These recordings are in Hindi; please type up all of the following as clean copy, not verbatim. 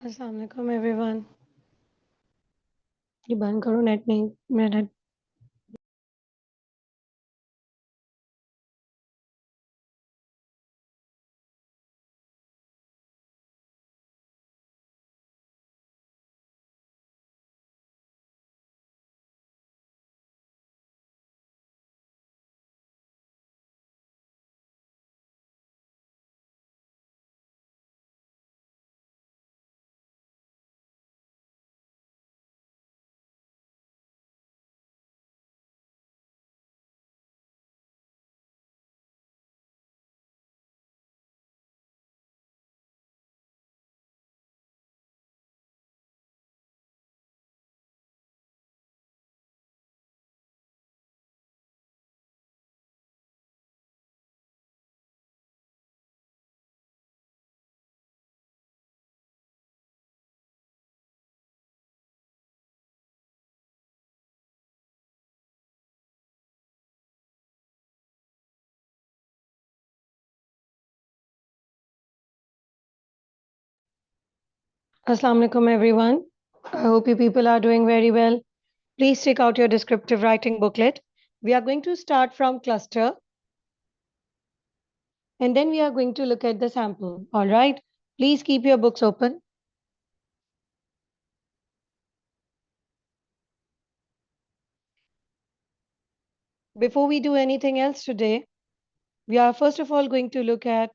अस्सलाम वालेकुम एवरीवन। ये बंद करो, नेट नहीं, मेरा net. Assalamu alaikum everyone. I hope you people are doing very well. Please take out your descriptive writing booklet. We are going to start from cluster and then we are going to look at the sample. All right. Please keep your books open. Before we do anything else today, we are first of all going to look at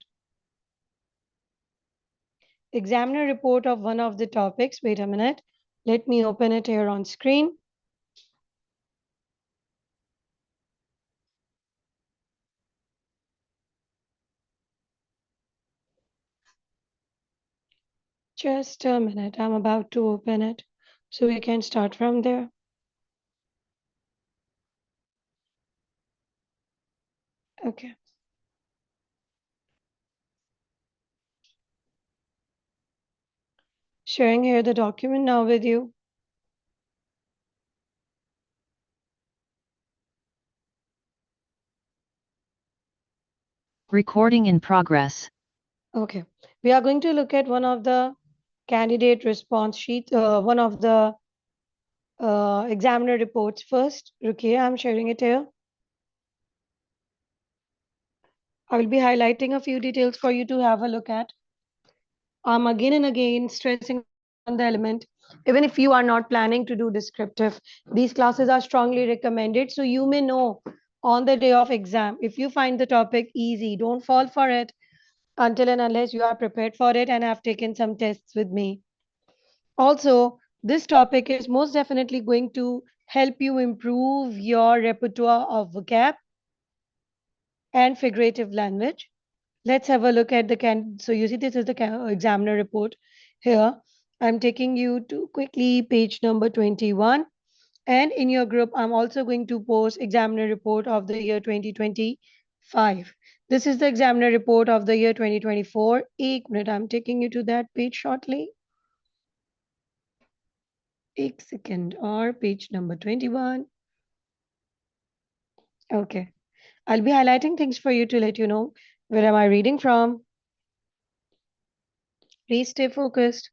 examiner report of one of the topics. Wait a minute. Let me open it here on screen. Just a minute. I'm about to open it so we can start from there. Okay. Sharing here the document now with you. Recording in progress. Okay. We are going to look at one of the candidate response sheets, one of the examiner reports first. Rukia, I'm sharing it here. I will be highlighting a few details for you to have a look at. I'm again and again stressing on the element. Even if you are not planning to do descriptive, these classes are strongly recommended. So you may know on the day of exam, if you find the topic easy, don't fall for it until and unless you are prepared for it and have taken some tests with me. Also, this topic is most definitely going to help you improve your repertoire of vocab and figurative language. Let's have a look at the so you see this is the examiner report here. I'm taking you to quickly page number 21, and in your group I'm also going to post examiner report of the year 2025. This is the examiner report of the year 2024. Ek minute, I'm taking you to that page shortly. Ek second, or page number 21. Okay. I'll be highlighting things for you to let you know where am I reading from. Please stay focused.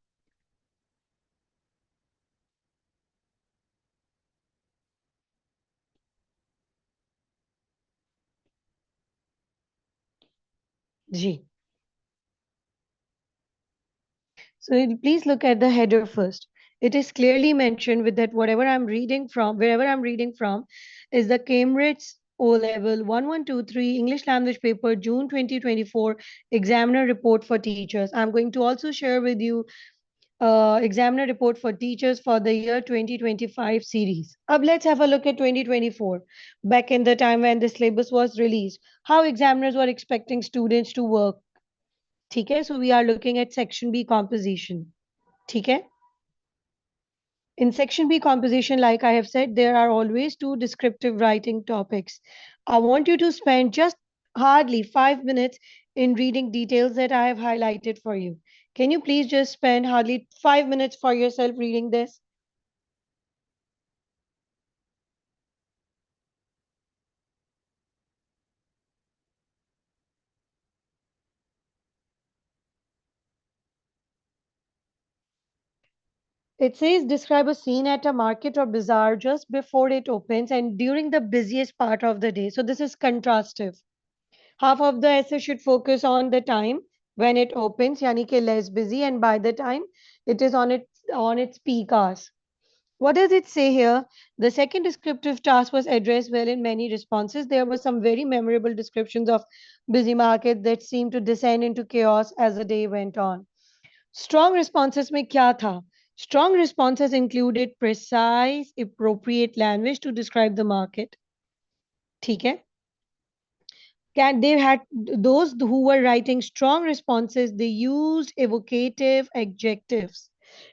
G. So please look at the header first. It is clearly mentioned with that whatever I'm reading from, wherever I'm reading from, is the Cambridge O Level 1123 English Language Paper June 2024 Examiner Report for Teachers. I'm going to also share with you examiner report for teachers for the year 2025 series. अब let's have a look at 2024. Back in the time when the syllabus was released, how examiners were expecting students to work. ठीक है? So we are looking at section B composition. ठीक है? In section B composition, like I have said, there are always two descriptive writing topics. I want you to spend just hardly 5 minutes in reading details that I have highlighted for you. Can you please just spend hardly 5 minutes for yourself reading this? It says describe a scene at a market or bazaar just before it opens and during the busiest part of the day. So this is contrastive. Half of the essay should focus on the time when it opens, yani ke less busy, and by the time it is on its peak hours. What does it say here? The second descriptive task was addressed well in many responses. There were some very memorable descriptions of busy market that seemed to descend into chaos as the day went on. Strong responses में क्या था? Strong responses included precise, appropriate language to describe the market. ठीक है? Can they had those who were writing strong responses, they used evocative adjectives.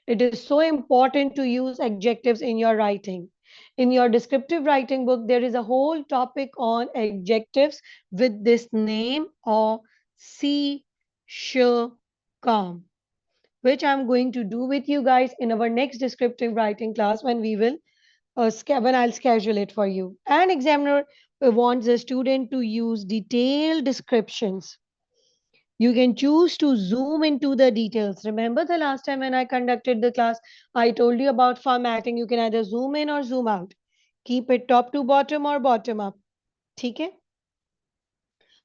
It is so important to use adjectives in your writing. In your descriptive writing book, there is a whole topic on adjectives with this name or see, sure, calm, which I'm going to do with you guys in our next descriptive writing class when we will when I'll schedule it for you. An examiner wants a student to use detailed descriptions. You can choose to zoom into the details. Remember the last time when I conducted the class, I told you about formatting. You can either zoom in or zoom out. Keep it top to bottom or bottom up. Okay?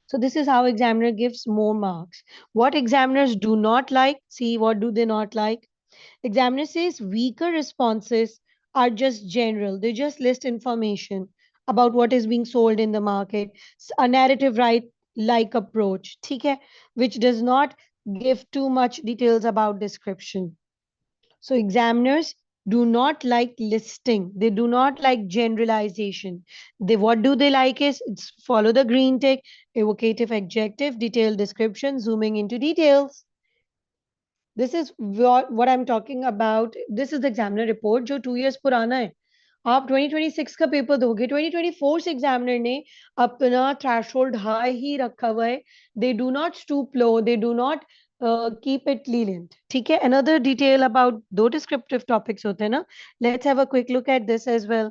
So this is how examiner gives more marks. What examiners do not like, see what do they not like? Examiner says weaker responses are just general. They just list information about what is being sold in the market. A narrative right like approach, ठीक है, which does not give too much details about description. So examiners do not like listing. They do not like generalization. They what do they like is it's follow the green tick, evocative adjective, detailed description, zooming into details. This is what I'm talking about. This is the examiner report जो 2 years पुराना है. आप 2026 का पेपर दोगे, 2024 से एग्जामिनर ने अपना थ्रेशोल्ड हाई ही रखा हुआ है. They do not stoop low, they do not keep it lenient. ठीक है. अनदर डिटेल अबाउट दो डिस्क्रिप्टिव टॉपिक्स होते हैं ना. Let's have a quick look at this as well.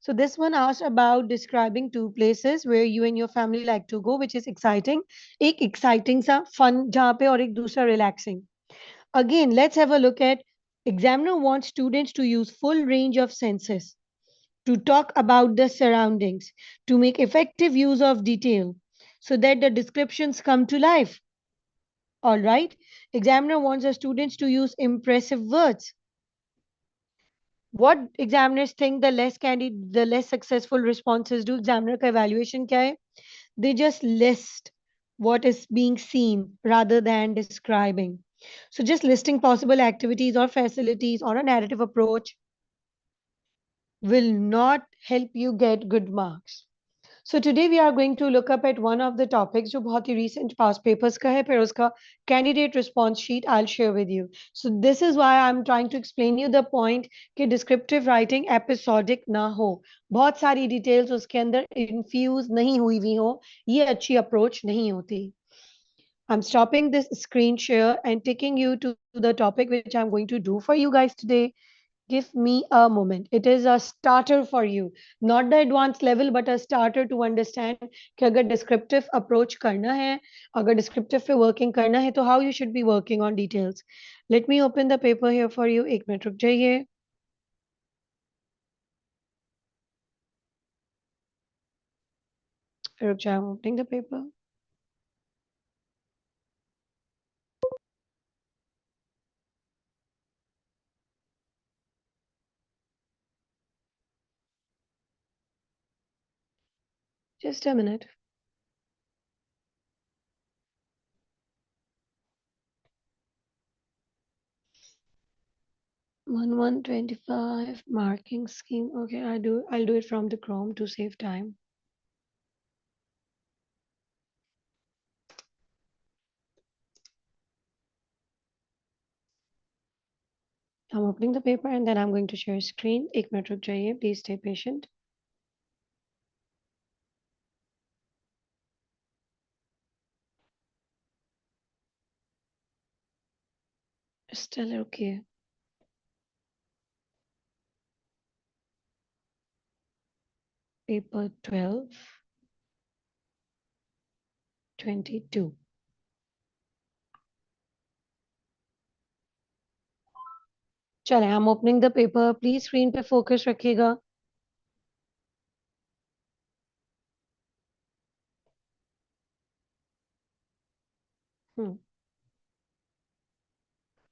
So this one asks about describing two places where you and your family like to go, which is exciting. एक exciting सा fun जहाँ पे और एक दूसरा relaxing. Again, let's have a look at examiner wants students to use full range of senses to talk about the surroundings, to make effective use of detail so that the descriptions come to life. All right. Examiner wants the students to use impressive words. What examiners think the less successful responses do. Examiner का evaluation क्या है? They just list what is being seen rather than describing. So just listing possible activities or facilities or a narrative approach will not help you get good marks. So today we are going to look up at one of the topics जो बहुत ही recent past papers का है, फिर उसका candidate response sheet I'll share with you. So this is why I'm trying to explain you the point कि descriptive writing episodic ना हो. बहुत सारी details उसके अंदर infuse नहीं हुई हुई हो, ये अच्छी approach नहीं होती. I'm stopping this screen share and taking you to the topic which I'm going to do for you guys today. Give me a moment. It is a starter for you, not the advanced level, but a starter to understand कि अगर descriptive approach करना है, अगर descriptive पे working करना है, तो how you should be working on details. Let me open the paper here for you. एक मिनट रुक जाइए. रुक जाइए, I'm opening the paper. Just a minute. One 25 marking scheme. Okay, I'll do it from the Chrome to save time. I'm opening the paper and then I'm going to share screen. एक मिनट रुक जाइए. Please stay patient. Still okay. Paper 12, 22. चले, I am opening the paper, please screen पे फोकस रखिएगा.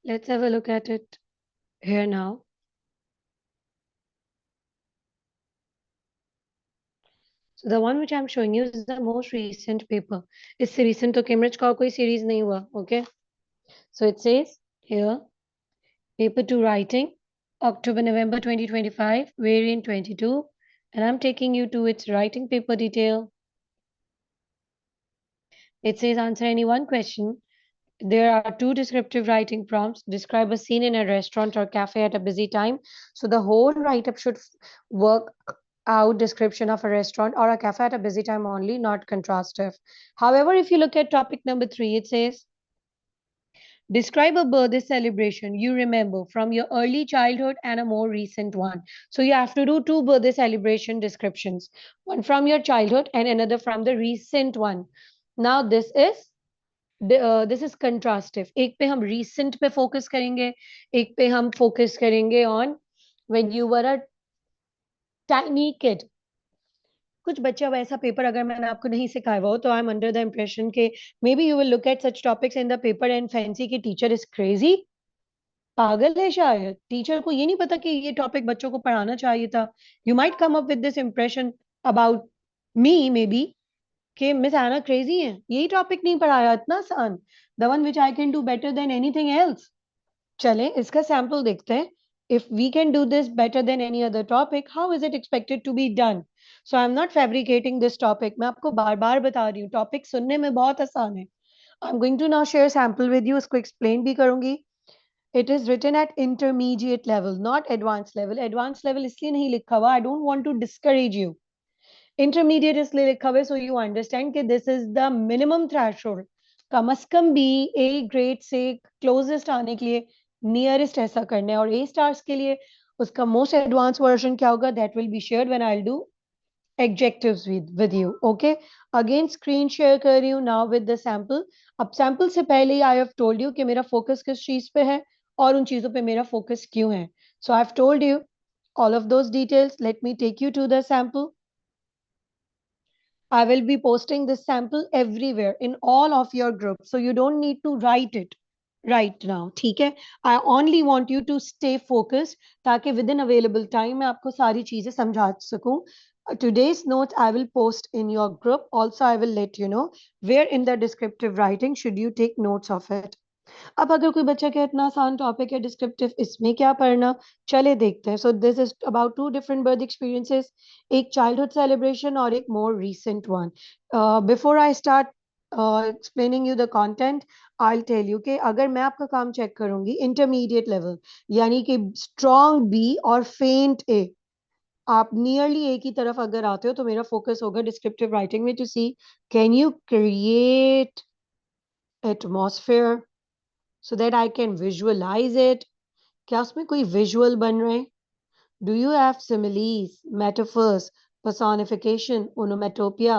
Let's have a look at it here now. So the one which I'm showing you is the most recent paper. इससे recent तो Cambridge का कोई series नहीं हुआ, okay? So it says here, paper 2 writing, October November 2025, variant 22, and I'm taking you to its writing paper detail. It says answer any one question. There are two descriptive writing prompts. Describe a scene in a restaurant or cafe at a busy time. So the whole write-up should work out description of a restaurant or a cafe at a busy time only, not contrastive. However, if you look at topic number 3, it says, describe a birthday celebration you remember from your early childhood and a more recent one. So you have to do two birthday celebration descriptions, one from your childhood and another from the recent one. Now this is contrastive. एक पे हम recent पे focus करेंगे, एक पे हम focus करेंगे on when you were a tiny kid. कुछ बच्चे अब ऐसा पेपर अगर मैंने आपको नहीं सिखाया हो तो I am under the impression के maybe you will look at such topics in the paper and fancy की टीचर इज क्रेजी. पागल है शायद, टीचर को ये नहीं पता कि ये टॉपिक बच्चों को पढ़ाना चाहिए था. You might come up with this impression about me maybe कि मिस आना क्रेजी है, यही टॉपिक नहीं पढ़ाया इतना आसान, the one which I can do better than anything else. चलें इसका सैंपल देखते हैं. If we can do this better than any other topic, how is it expected to be done? So I am not fabricating this topic. मैं आपको बार बार बता रही हूँ टॉपिक सुनने में बहुत आसान है. I am going to now share sample with you, उसको एक्सप्लेन भी करूंगी. It is written at intermediate level, not advance level. Advance level इसलिए नहीं लिखा हुआ, I don't want to discourage you. Intermediate इसलिए लिखा हुआ है सो यू अंडरस्टैंड कि this is the minimum threshold. कम अज कम बी ए ग्रेड से क्लोजेस्ट आने के लिए नियरेस्ट ऐसा करना है. और ए स्टार्स के लिए उसका मोस्ट एडवांस वर्जन क्या होगा, that will be shared when I will do adjectives with you. Okay, again screen share कर रही हूँ now with the sample. अब sample से पहले ही I have told you कि मेरा focus किस चीज पे है और उन चीजों पे मेरा focus क्यों है. So I have told you all of those details. Let me take you to the sample. I will be posting this sample everywhere in all of your groups. So you don't need to write it right now. ठीक है? I only want you to stay focused ताकि within available time मैं आपको सारी चीजें समझा सकूं. Today's notes I will post in your group. Also, I will let you know where in the descriptive writing should you take notes of it. अब अगर कोई बच्चा कहे इतना आसान टॉपिक है डिस्क्रिप्टिव, इसमें क्या पढ़ना, चले देखते हैं. So this is about two different birth experiences, एक चाइल्डहुड सेलिब्रेशन और एक more recent one. Before I start explaining you the content, I tell you कि अगर मैं आपका काम चेक करूंगी इंटरमीडिएट लेवल यानी कि स्ट्रॉन्ग बी और फेंट ए, आप नियरली ए की तरफ अगर आते हो तो मेरा फोकस होगा डिस्क्रिप्टिव राइटिंग में to see can you create atmosphere so that I can visualize it. क्या उसमें कोई visual बन रहे हैं? Do you have similes, metaphors, personification, onomatopoeia,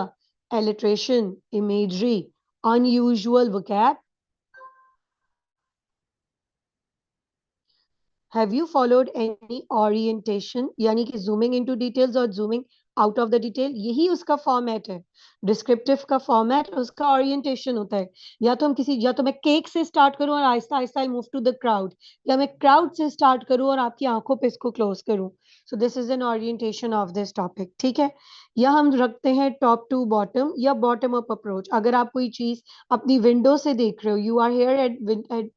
alliteration, imagery, unusual vocab? Have you followed any orientation यानी कि zooming into details और zooming out of the detail? यही उसका फॉर्मेट है. डिस्क्रिप्टिव का फॉर्मेट उसका ओरिएंटेशन होता है. या तो मैं केक से स्टार्ट करूं और Aahista Aahista move to the crowd, या मैं क्राउड से स्टार्ट करूं और आपकी आंखों पे इसको क्लोज करूं. सो this is an orientation of this topic. ठीक है, या हम रखते हैं टॉप टू बॉटम या बॉटम अप अप्रोच. अगर आप कोई चीज अपनी विंडो से देख रहे हो, you are here at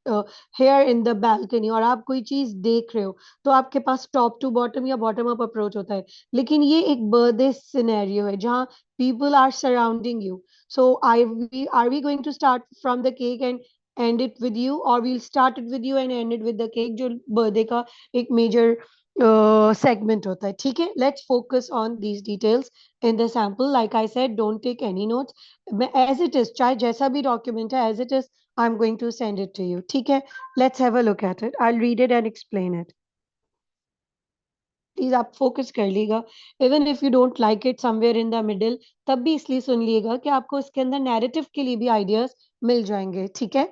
here in the balcony, और आप कोई चीज देख रहे हो तो आपके पास टॉप टू बॉटम या बॉटम अप अप्रोच होता है. लेकिन ये एक बर्थडे सिनेरियो है जहां people are surrounding you. So are we going to start from the cake and end it with you, or we'll start it with you and end it with the cake, जो birthday का एक major segment होता है. ठीक है, let's focus on these details in the sample. Like I said, don't take any notes. As it is, चाहे जैसा भी document है, as it is, I'm going to send it to you. ठीक है, let's have a look at it. I'll read it and explain it. Please आप फोकस कर लीजिएगा. Even if you don't like it somewhere in the middle, तब भी इसलिए सुन लीजिएगा कि आपको इसके अंदर नैरेटिव के लिए भी आइडियाज मिल जाएंगे. ठीक है.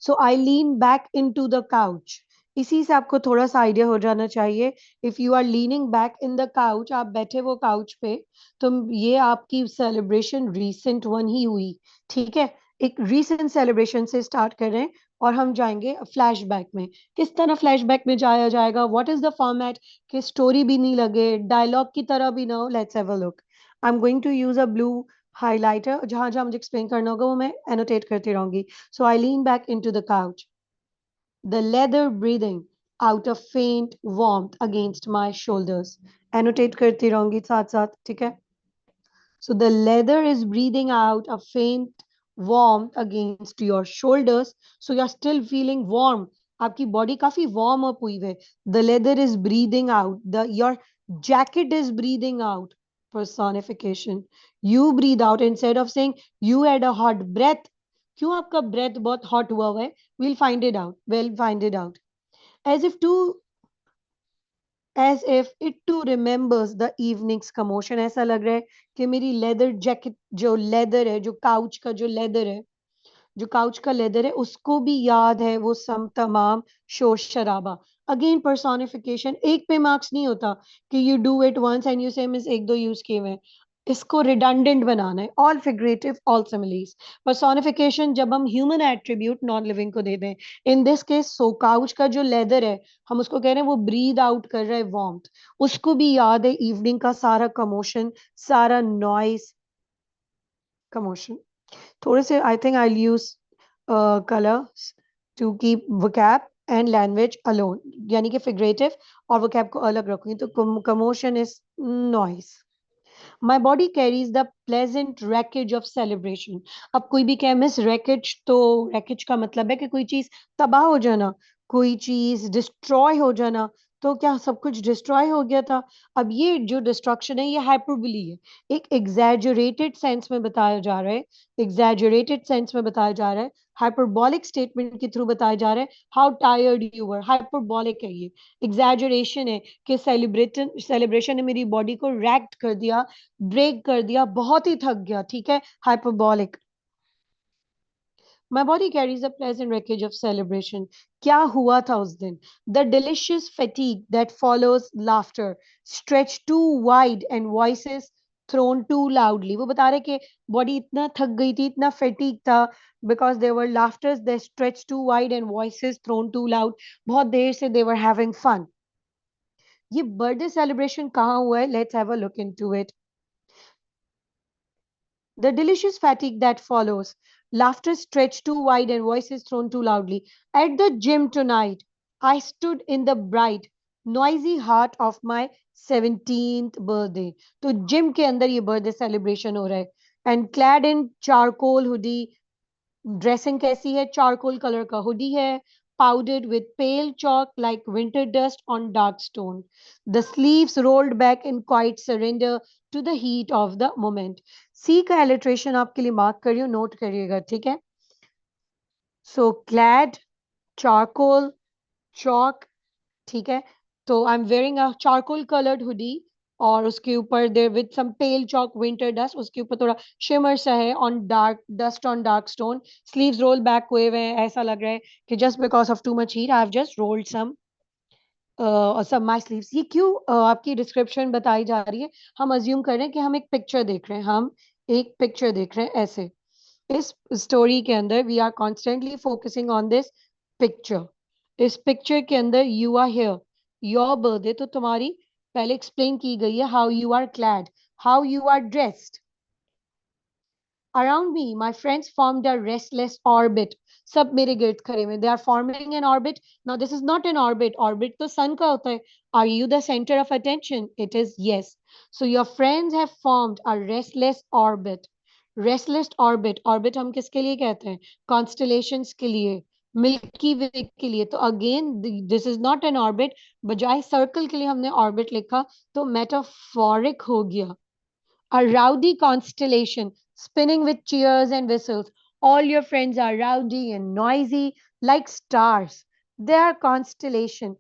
So I lean back into the couch. इसी से आपको थोड़ा सा आइडिया हो जाना चाहिए। If you are leaning back in the couch, आप बैठे वो काउच पे, तो ये आपकी सेलिब्रेशन रीसेंट वन ही हुई। ठीक है, एक रीसेंट सेलिब्रेशन से स्टार्ट कर रहे हैं और हम जाएंगे फ्लैशबैक में। किस तरह फ्लैशबैक में जाया जाएगा, व्हाट इज द फॉर्मेट, कि स्टोरी भी नहीं लगे, डायलॉग की तरह भी ना हो। Let's have a look. I am going to use a blue highlighter, जहां जहां मुझे एक्सप्लेन करना होगा वो मैं एनोटेट करती रहूंगी। So I lean back into the couch, the leather breathing out a faint warmth against my shoulders. Annotate करती रहूंगी साथ साथ, ठीक है? So the leather is breathing out a faint warmth against your shoulders. So you're still feeling warm. आपकी body काफी warm up हुई है. The leather is breathing out. Your jacket is breathing out. Personification. You breathe out instead of saying you had a hot breath. क्यों आपका breath बहुत hot हुआ है? We'll find it out. We'll find it out. As if to as if it too remembers the evening's commotion. ऐसा लग रहा है कि मेरी लेदर जैकेट, जो लेदर है, जो काउच का जो लेदर है, जो काउच का लेदर है, उसको भी याद है वो सम तमाम शोर शराबा। अगेन पर्सोनिफिकेशन, एक पे मार्क्स नहीं होता कि you do it once and you say miss एक दो यूज किए हुए हैं। इसको रिडंडेंट बनाना है। All figurative, all similes. Personification जब हम ह्यूमन एट्रीब्यूट नॉन लिविंग को दे दें, in this case so couch का जो लेदर है, हम उसको कह रहे हैं वो ब्रीद आउट कर रहा है वार्मथ। उसको भी याद है इवनिंग का सारा कमोशन, सारा नॉइस, कमोशन। थोड़े से I think I use colours to keep vocab and language alone, यानी कि फिगरेटिव और vocab को अलग रखूंगी। तो commotion is noise. My body carries the pleasant wreckage of celebration. अब कोई भी कहे मिस wreckage, तो wreckage का मतलब है कि कोई चीज तबाह हो जाना, कोई चीज डिस्ट्रॉय हो जाना। तो क्या सब कुछ डिस्ट्रॉय हो गया था? अब ये जो डिस्ट्रक्शन है, ये हाइपरबोली है। एक एग्जैजरेटेड सेंस में बताया जा रहा है, एग्जैजरेटेड सेंस में बताया जा रहा है, हाइपरबॉलिक स्टेटमेंट के थ्रू बताया जा रहा है। How tired you were, hyperbolic है ये, एग्जैजरेशन है कि सेलिब्रेशन सेलिब्रेशन ने मेरी बॉडी को रैक्ट कर दिया, ब्रेक कर दिया, बहुत ही थक गया। ठीक है, hyperbolic. My body carries a pleasant wreckage of celebration. क्या हुआ था उस दिन? The delicious fatigue that follows laughter, stretched too wide and voices thrown too loudly. वो बता रहे कि बॉडी इतना थक गई थी, इतना फैटीग था, because there were laughters that stretched too wide and voices thrown too loud. बहुत देर से they were having fun. ये बर्थडे सेलिब्रेशन कहाँ हुआ है? Let's have a look into it. The delicious fatigue that follows, laughter stretched too wide and voices thrown too loudly. At the gym tonight, I stood in the bright, noisy heart of my 17th birthday. तो जिम के अंदर ये बर्थडे सेलिब्रेशन हो रहा है। And clad in charcoal hoodie, dressing कैसी है? चारकोल कलर का हुडी है, powdered with pale chalk like winter dust on dark stone. The sleeves rolled back in quiet surrender to the heat of the moment. सी का एलिट्रेशन आपके लिए मार्क करियो, नोट करिएगा, ठीक है? सो क्लैड, चारकोल, chalk, ठीक है? तो I am wearing a charcoal coloured hoodie, और उसके ऊपर there with some pale chalk winter dust, उसके ऊपर थोड़ा शिमर सा है, on dark dust on dark stone. Sleeves roll back हुए हुए हैं, ऐसा लग रहा है कि just because of too much heat I have just rolled some my sleeves. ये क्यों आपकी डिस्क्रिप्शन बताई जा रही है? हम अज्यूम कर रहे हैं कि हम एक पिक्चर देख रहे हैं, हम एक पिक्चर देख रहे हैं ऐसे। इस स्टोरी के अंदर we are constantly focusing on this picture. इस पिक्चर के अंदर you are here, your birthday, तो तुम्हारी पहले एक्सप्लेन की गई है how you are clad, how you are dressed. Around me, my friends formed a restless orbit. सब मेरे गिर्द खड़े हुए, they are forming an orbit. Now this is not an orbit. Orbit तो sun का होता है. Are you the center of attention? It is yes. So your friends have formed a restless orbit. Restless orbit. Orbit हम किसके लिए कहते हैं? Constellations के लिए, मिल्की वे के लिए। तो again this is not an orbit, बजाय सर्कल के लिए हमने ऑर्बिट लिखा, तो मेटाफोरिक हो गया। A rowdy constellation spinning with cheers and whistles. All your friends are rowdy and noisy like stars. They are constellation.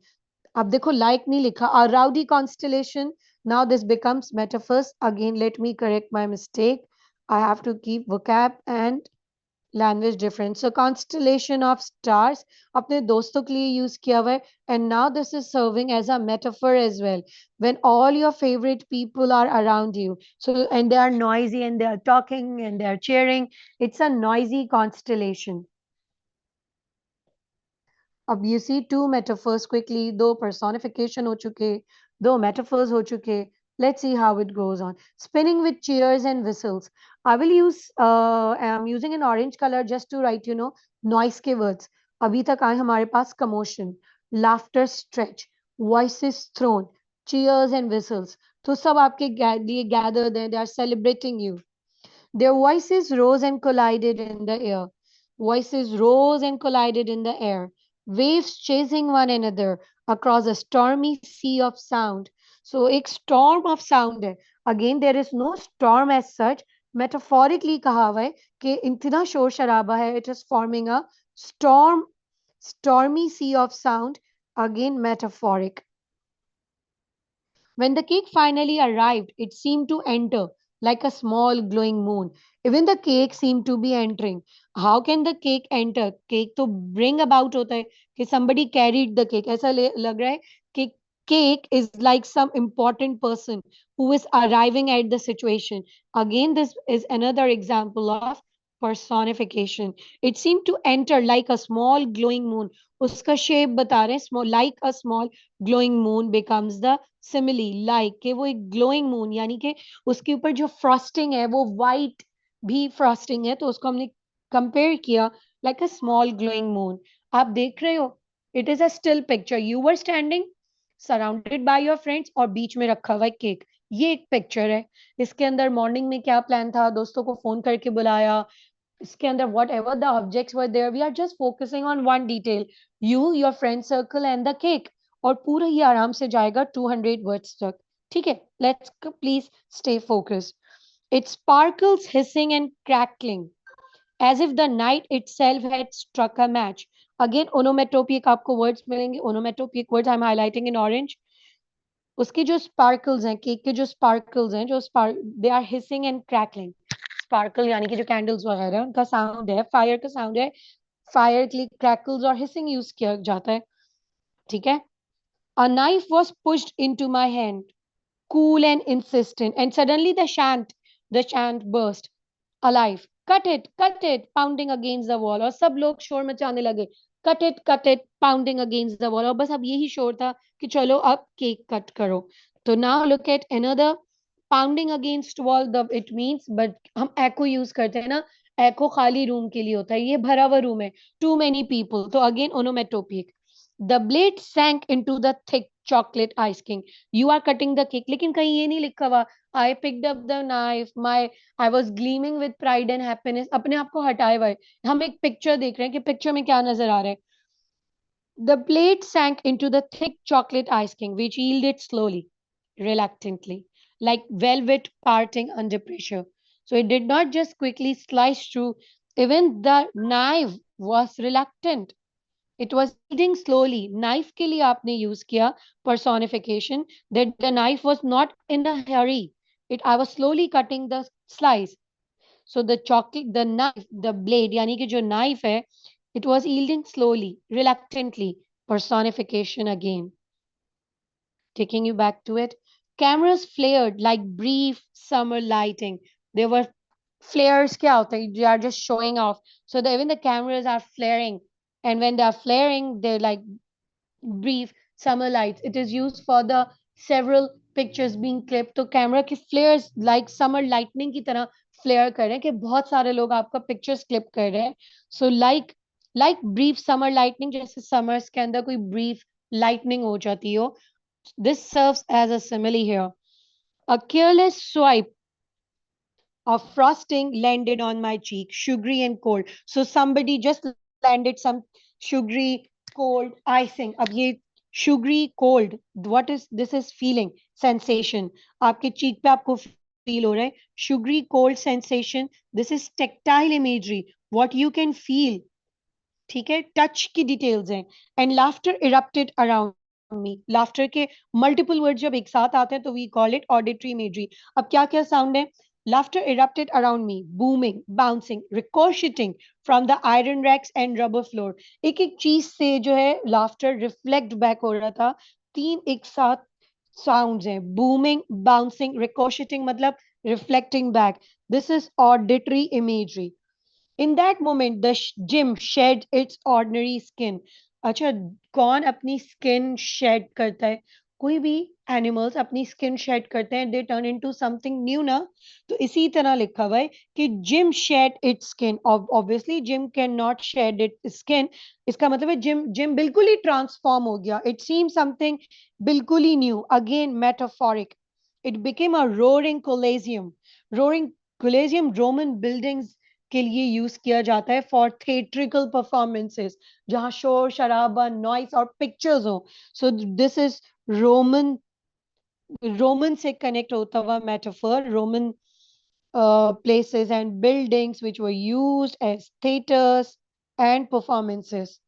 अब देखो like नहीं लिखा, a rowdy constellation. Now this becomes metaphors. Again, let me correct my mistake. I have to keep vocab and language difference. So constellation of stars अपने दोस्तों के लिए use किया हुआ है, and now this is serving as a metaphor as well. When all your favorite people are around you, so and they are noisy and they are talking and they are cheering, it's a noisy constellation. अब you see two metaphors quickly, दो personification हो चुके, दो metaphors हो चुके. Let's see how it goes on. Spinning with cheers and whistles. I will use, I'm using an orange color just to write, noise के words. अभी तक आए हमारे पास commotion, laughter stretch, voices thrown, cheers and whistles. तो सब आपके लिए gathered हैं, they are celebrating you. Their voices rose and collided in the air. Voices rose and collided in the air. Waves chasing one another across a stormy sea of sound. So, एक storm of sound है. Again, there is no storm as such. Metaphorically कहा हुआ है कि इतना शोर शराबा है. It is forming a storm, stormy sea of sound. Again, metaphoric. When the cake finally arrived, it seemed to enter like a small glowing moon. Even the cake seemed to be entering. How can the cake enter? Cake to bring about होता है कि somebody carried the cake. ऐसा लग रहा है कि cake is like some important person who is arriving at the situation. Again, this is another example of personification. It seemed to enter like a small glowing moon. उसका shape बता रहे हैं, small, like a small glowing moon becomes the simile, like कि वो एक glowing moon, यानी कि उसके ऊपर जो frosting है वो white भी frosting है, तो उसको हमने compare किया like a small glowing moon. आप देख रहे हो, it is a still picture. You were standing surrounded by your friends और बीच में रखा हुआ है केक. ये एक पिक्चर है. इसके अंदर मॉर्निंग में क्या प्लान था, दोस्तों को फोन करके बुलाया. इसके अंदर whatever the objects were there, we are just focusing on one detail, you, your friend circle and the cake. और पूरा ये आराम से जाएगा 200 words तक. ठीक है, let's please stay focused. It sparkles hissing and crackling as if the night itself had struck a match. Again onomatopoeic आपको words मिलेंगे. Onomatopoeic words I'm highlighting in orange. उसके जो sparkles हैं, केक के जो sparkles हैं, जो they are hissing and crackling. Sparkle यानी कि जो candles वगैरह हैं, उनका sound है, fire का sound है. Fire के लिए crackles और hissing use किया जाता है. ठीक है. A knife was pushed into my hand, cool and insistent, and suddenly the chant burst alive. Cut it, pounding against the wall. और सब लोग शोर मचाने लगे. Cut it, pounding against the wall. और बस अब यही शोर था कि चलो अब केक कट करो. तो now look at another pounding against wall. It means, but हम echo use करते हैं ना. Echo खाली रूम के लिए होता है. ये भरा हुआ रूम है. Too many people. तो again onomatopoeic. The blade sank into the thick chocolate ice king. You are cutting the cake. लेकिन कहीं ये नहीं लिखा हुआ. I picked up the knife. I was gleaming with pride and happiness. अपने आप को हटाए हुए. हम एक पिक्चर देख रहे हैं कि पिक्चर में क्या नजर आ रहा है. The blade sank into the thick chocolate ice king, which yielded slowly, reluctantly, like velvet parting under pressure. So it did not just quickly slice through. Even the knife was reluctant. It was yielding slowly. Knife के लिए आपने use किया personification, that the knife was not in a hurry. I was slowly cutting the slice. So the chocolate, the knife, the blade, यानी कि जो knife है, it was yielding slowly, reluctantly. Personification again. Taking you back to it. Cameras flared like brief summer lighting. There were flares क्या होता है? They are just showing off. So even the cameras are flaring. And when they are flaring, they're like brief summer lights. It is used for the several pictures being clipped. तो कैमरा की flares like summer lightning की तरह flare कर रहे हैं कि बहुत सारे लोग आपका pictures clip कर रहे हैं. So like brief summer lightning, जैसे summers के अंदर कोई brief lightning हो जाती हो. This serves as a simile here. A careless swipe of frosting landed on my cheek, sugary and cold. So somebody just landed some sugary cold icing. अब ये sugary cold, what is this? Is feeling sensation. आपके cheek पे आपको feel हो रहा है sugary cold sensation. This is tactile imagery. What you can feel. ठीक है, touch की details हैं. And laughter erupted around me. Laughter के multiple words जब एक साथ आते हैं तो we call it auditory imagery. अब क्या क्या sound है? Laughter erupted around me, booming, bouncing, ricocheting from the iron racks and rubber floor. एक एक चीज से जो है laughter reflect back हो रहा था. तीन एक साथ sounds हैं. Booming, bouncing, ricocheting मतलब reflecting back. This is auditory imagery. In that moment, the gym shed its ordinary skin. अच्छा, कौन अपनी skin shed करता है? कोई भी animals अपनी skin shed करते हैं, they turn into something new ना. तो इसी तरह लिखा हुआ है कि gym shed its skin. Obviously gym cannot shed its skin. इसका मतलब है gym बिल्कुल ही transform हो गया. It seems something बिल्कुल ही new. Again metaphoric. It became a roaring coliseum. Roaring coliseum Roman buildings के लिए यूज किया जाता है फॉर थिएट्रिकल परफॉर्मेंसेस, जहां शोर शराबा नॉइस और पिक्चर्स हो. सो दिस इज रोमन. रोमन से कनेक्ट होता हुआ metaphor. Roman places and buildings which were used as theaters and performances,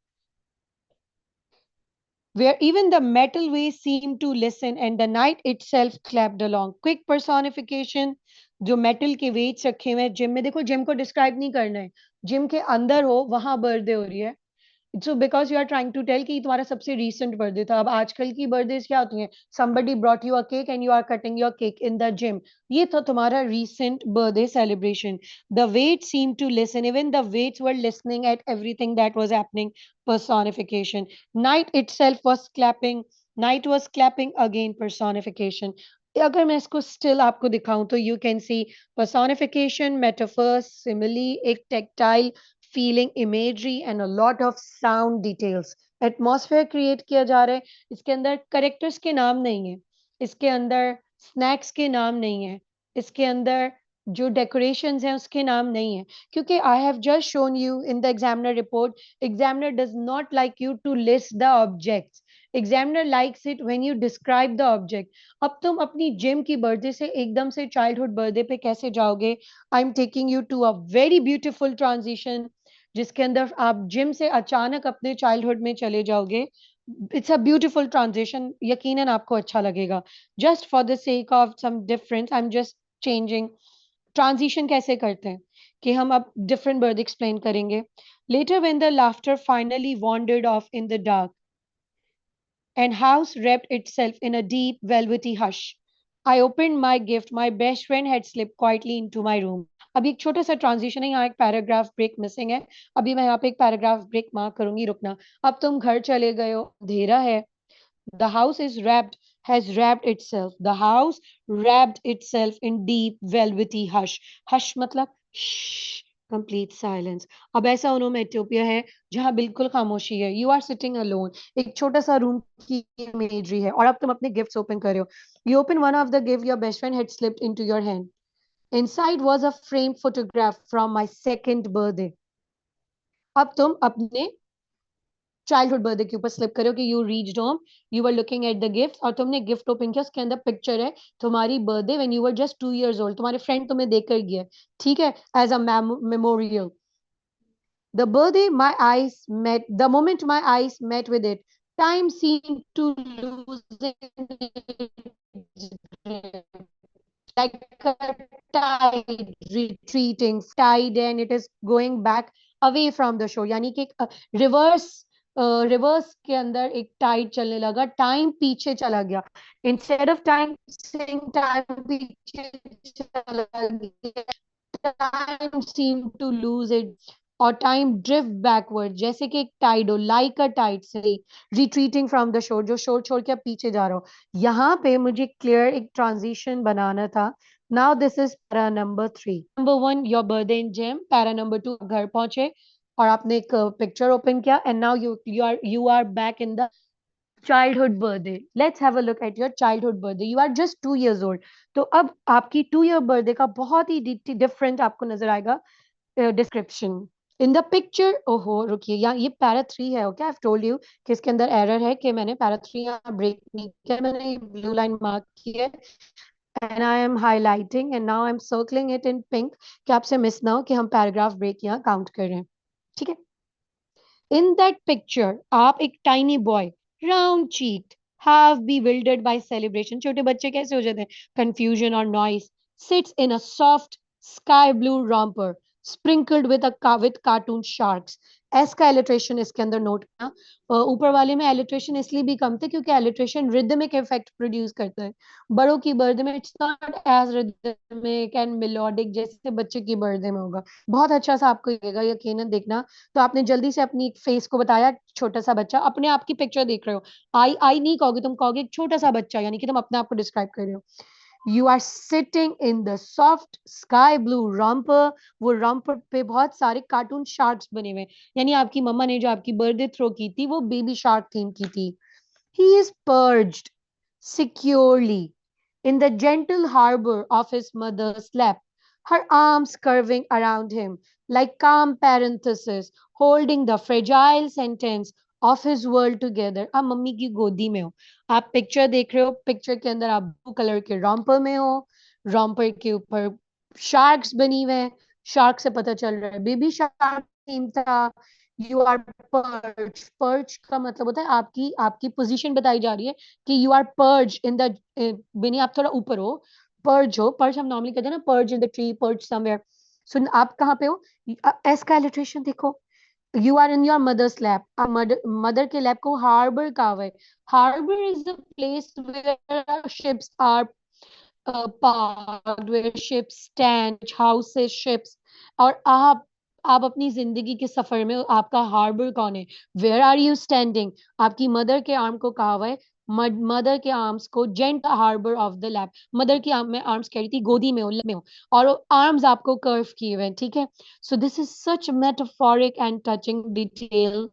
where even the metal waves seemed to listen and the night itself clapped along. Quick personification. जो मेटल के वेट्स रखे हुए हैं जिम में, देखो जिम को डिस्क्राइब नहीं करना है, जिम के अंदर हो वहां बर्थडे हो रही है. So because you are trying to tell कि तुम्हारा सबसे रीसेंट बर्थडे था. अब आजकल की बर्थडे क्या होती हैं? somebody brought you a cake and you are cutting your cake in the gym. ये था तुम्हारा recent birthday celebration. The weights seemed to listen. Even the weights were listening at everything that was happening. Personification. Night itself was clapping. Night was clapping again. Personification. अगर मैं इसको स्टिल आपको दिखाऊं तो you can see personification, metaphor, simile, एक tactile feeling imagery and a lot of sound details. Atmosphere create किया जा रहा है. इसके अंदर करेक्टर्स के नाम नहीं है, इसके अंदर स्नैक्स के नाम नहीं है, इसके अंदर जो डेकोरेशंस हैं उसके नाम नहीं है. क्योंकि I have just shown you in the examiner report, examiner does not like you to list the objects. Examiner likes it when you describe the object. अब तुम अपनी जिम की बर्थडे से एकदम से चाइल्डहुड बर्थडे पे कैसे जाओगे? I am taking you to a very beautiful transition, जिसके अंदर आप जिम से अचानक अपने चाइल्डहुड में चले जाओगे. इट्स अ ब्यूटिफुल ट्रांजिशन, यकीनन आपको अच्छा लगेगा. Just for the sake of some difference I am just changing. Transition कैसे करते हैं कि हम अब डिफरेंट वर्ड एक्सप्लेन करेंगे. Later when the laughter finally wandered off in the dark and house wrapped itself in a deep velvety hush. I opened my gift. My best friend had slipped quietly into my room. अभी एक छोटा सा ट्रांजिशन है, यहाँ एक पैराग्राफ ब्रेक मिसिंग है. अभी मैं यहाँ पे एक पैराग्राफ ब्रेक मार्क करूंगी, रुकना. अब तुम घर चले गए हो, अंधेरा है. The house is wrapped, has wrapped itself. The house wrapped itself in deep velvety hush. Hush मतलब shh, complete silence. अब ऐसा ओनोमेटोपिया है जहां बिल्कुल खामोशी है. You are sitting alone. एक छोटा सा रूम की इमेजरी है और अब तुम अपने गिफ्ट्स ओपन कर रहे हो. You open one of the gift your best friend had slipped into your hand. Inside was a framed photograph from my second birthday. अब तुम अपने चाइल्डहुड बर्थडे के ऊपर स्लिप करो कि you reached home, you were looking at the gift और तुमने गिफ्ट ओपन किया. उसके अंदर पिक्चर है तुम्हारी birthday when you were just 2 years old. तुम्हारे फ्रेंड तुम्हें देकर गया, ठीक है, as a memorial. The birthday my eyes met, the moment my eyes met with it, time seemed to lose its grip, like a tide retreating, tide, and it is going back away from the shore. यानी कि रिवर्स रिवर्स के अंदर एक टाइड चलने लगा. टाइम पीछे चला गया. इंस्टेड ऑफ टाइम टाइम पीछे चला गया. Time seem to lose it और टाइम ड्रिफ्ट बैकवर्ड, जैसे कि एक टाइड हो, लाइक अ टाइड से रिट्रीटिंग फ्रॉम द शोर, जो शोर छोड़ के पीछे जा रहा हो. यहाँ पे मुझे क्लियर एक ट्रांजिशन बनाना था. Now this is para number 3. Number 1 your birthday in gym. Para number 2 घर पहुंचे और आपने एक पिक्चर ओपन किया and now you are back in the childhood birthday. Let's have a look at your childhood birthday. You are just 2 years old. तो अब आपकी 2 year birthday का बहुत ही डिफरेंट आपको नजर आएगा डिस्क्रिप्शन. इन द पिक्चर, ओहो रुकिए, यहाँ ये पैरा 3 है. ओके, आई टोल्ड यू कि इसके अंदर एरर है कि मैंने पैरा 3 यहाँ ब्रेक नहीं किया. मैंने ब्लू लाइन मार्क की है and I am highlighting and now I am circling it in pink कि आपसे मिस ना हो कि हम पैराग्राफ ब्रेक यहाँ काउंट कर रहे हैं. ठीक है. In that picture, आप एक tiny boy, round cheeked, half bewildered by celebration. छोटे बच्चे कैसे हो जाते हैं? Confusion or noise. Sits in a soft sky blue romper sprinkled with cartoon sharks. S का एलिट्रेशन इसके अंदर नोट करना। ऊपर वाले में एलिट्रेशन इसलिए भी कम थे क्योंकि एलिट्रेशन रिदमिक इफेक्ट प्रोड्यूस करता है। बड़ों की बर्थडे में it's not as rhythmic and melodic जैसे बच्चे की बर्थडे में होगा। बहुत अच्छा सा आपको लगेगा, यकीनन देखना। तो आपने जल्दी से अपनी फेस को बताया, छोटा सा बच्चा, अपने आप की पिक्चर देख रहे हो। आई आई नहीं कहोगे, तुम कहोगे एक छोटा सा बच्चा, यानी कि तुम अपने आप को डिस्क्राइब कर रहे हो। You are sitting in the soft sky blue romper. वो रॉम्पर पे बहुत सारे कार्टून शार्क्स बने हुए हैं, यानी आपकी मम्मा ने जो आपकी बर्थडे थ्रो की थी वो बेबी शार्क थीम की थी। He is perched securely in the gentle harbor of his mother's lap, her arms curving around him like calm parentheses, holding the fragile sentence of his world together. आप मम्मी की गोदी में हो, आप पिक्चर देख रहे हो, पिक्चर के अंदर आप ब्लू कलर के रॉम्पर में हो, रॉम्पर के ऊपर शार्क्स बनी हुए हैं, शार्क से पता चल रहा है बेबी शार्क थीम था। यू आर पर्च, पर्च का मतलब होता है आपकी आपकी पोजीशन बताई जा रही है कि you are perch in the, beanie आप थोड़ा ऊपर हो, पर्च हो, पर्च हम नॉर्मली कहते हैं ना, perch in the tree, perch somewhere. सुन आप कहाँ पे हो? एस का इलिट्रेशन देखो। You are in your mother's lap, mother के लैप को हार्बर कहा हुआ है। Harbour is the place where ships are parked, where ships stand, which houses ships। और आप अपनी जिंदगी के सफर में आपका हार्बर कौन है? Where are you standing? आपकी मदर के आर्म को कहा हुआ है, मदर के आर्म्स को gentle harbour of the lap. Mother की आर्म में आर्म्स कह रही थी, गोदी में हो, लैप में हो, और आर्म्स आपको कर्व किए हुए हैं, ठीक है। So this is such metaphoric and touching detail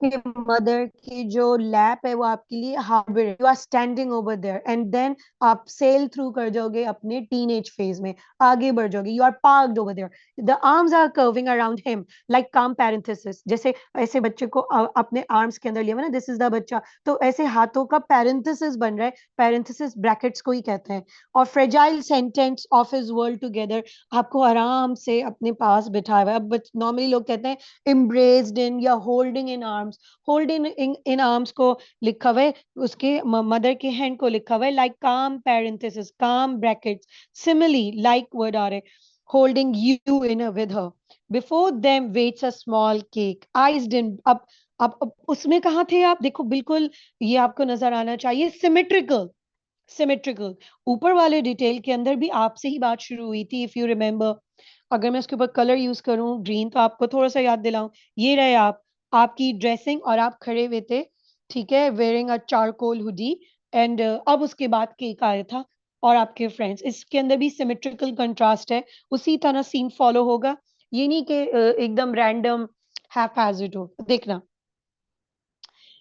कि मदर की जो लैप है वो आपके लिए हार्बर है। You are standing over there and then आप सेल थ्रू कर जाओगे अपने टीनेज फेज में, आगे बढ़ जाओगे। You are parked over there, the arms are curving around him like calm parenthesis. जैसे ऐसे बच्चे को अपने आर्म्स के अंदर लिया हुआ ना, दिस इज द बच्चा, तो ऐसे हाथों का पैरेंथेसिस बन रहा है, पैरेंथेसिस ब्रैकेट्स को ही कहते हैं। और fragile sentence of his world together, आपको आराम से अपने पास बिठाया हुआ है। अब नॉर्मली लोग कहते हैं embraced in या holding in arms, holding in arms को लिखा हुआ है, उसके मदर के हैंड को लिखा हुआ है like calm parenthesis, calm brackets, simile like word आ रहे, holding you in a with her, before them waits a small cake eyes dim। अब उसमें कहाँ थे आप? देखो बिल्कुल ये आपको नजर आना चाहिए, सिमेट्रिकल, सिमेट्रिकल। ऊपर वाले डिटेल के अंदर भी आपसे ही बात शुरू हुई थी, इफ यू रिमेम्बर। अगर मैं उसके ऊपर कलर यूज करूं ग्रीन, तो आपको थोड़ा सा याद दिलाऊं, ये रहे आप, आपकी ड्रेसिंग, और आप खड़े हुए थे, ठीक है, wearing a charcoal hoodie. And अब उसके बाद केक आया था और आपके फ्रेंड्स, इसके अंदर भी सिमेट्रिकल कंट्रास्ट है, उसी तरह सीन फॉलो होगा। ये नहीं कि एकदम रैंडम हैप्पैज़िड हो, देखना।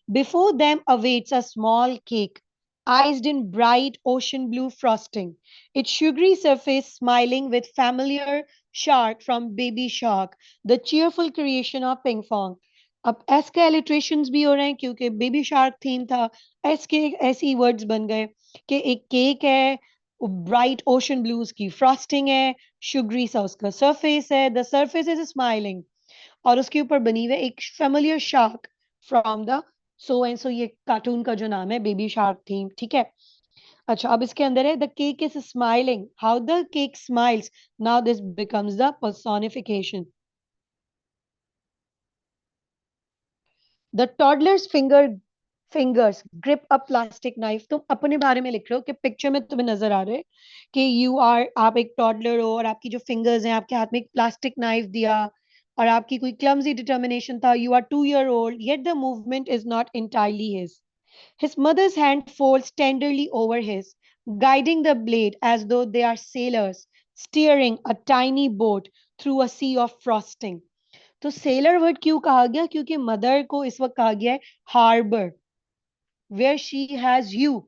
Before them awaits a small cake, iced in bright ocean blue frosting, its sugary surface smiling with familiar shark from Baby Shark, the cheerful creation of Ping Fong। अब एस के एलिट्रेशंस भी हो रहे हैं क्योंकि बेबी शार्क थीम था, एस के ऐसी वर्ड्स बन गए कि एक केक है, ब्राइट ओशन ब्लूज की फ्रॉस्टिंग है, शुगरी सा उसका सरफेस है, द सरफेस इज स्माइलिंग, और उसके ऊपर बनी हुई है एक familiar shark from the so and so, ये कार्टून का जो नाम है बेबी शार्क थीम, ठीक है। अच्छा, अब इसके अंदर है the cake is smiling, how the cake smiles, now this becomes the personification. The toddlers fingers grip a plastic knife. तुम अपने बारे में लिख रहे हो कि पिक्चर में तुम्हें नजर आ रहे हैं कि यू आर, आप एक टॉडलर हो और आपकी जो फिंगर्स हैं, आपके हाथ में एक प्लास्टिक नाइफ दिया, और आपकी कोई क्लमजी डिटर्मिनेशन था, you are 2 year old yet the movement is not entirely his mother's hand folds tenderly over his, guiding the blade as though they are sailors steering a tiny boat through a sea of frosting। तो सेलर वर्ड क्यों कहा गया? क्योंकि मदर को इस वक्त कहा गया है harbour, where she has you,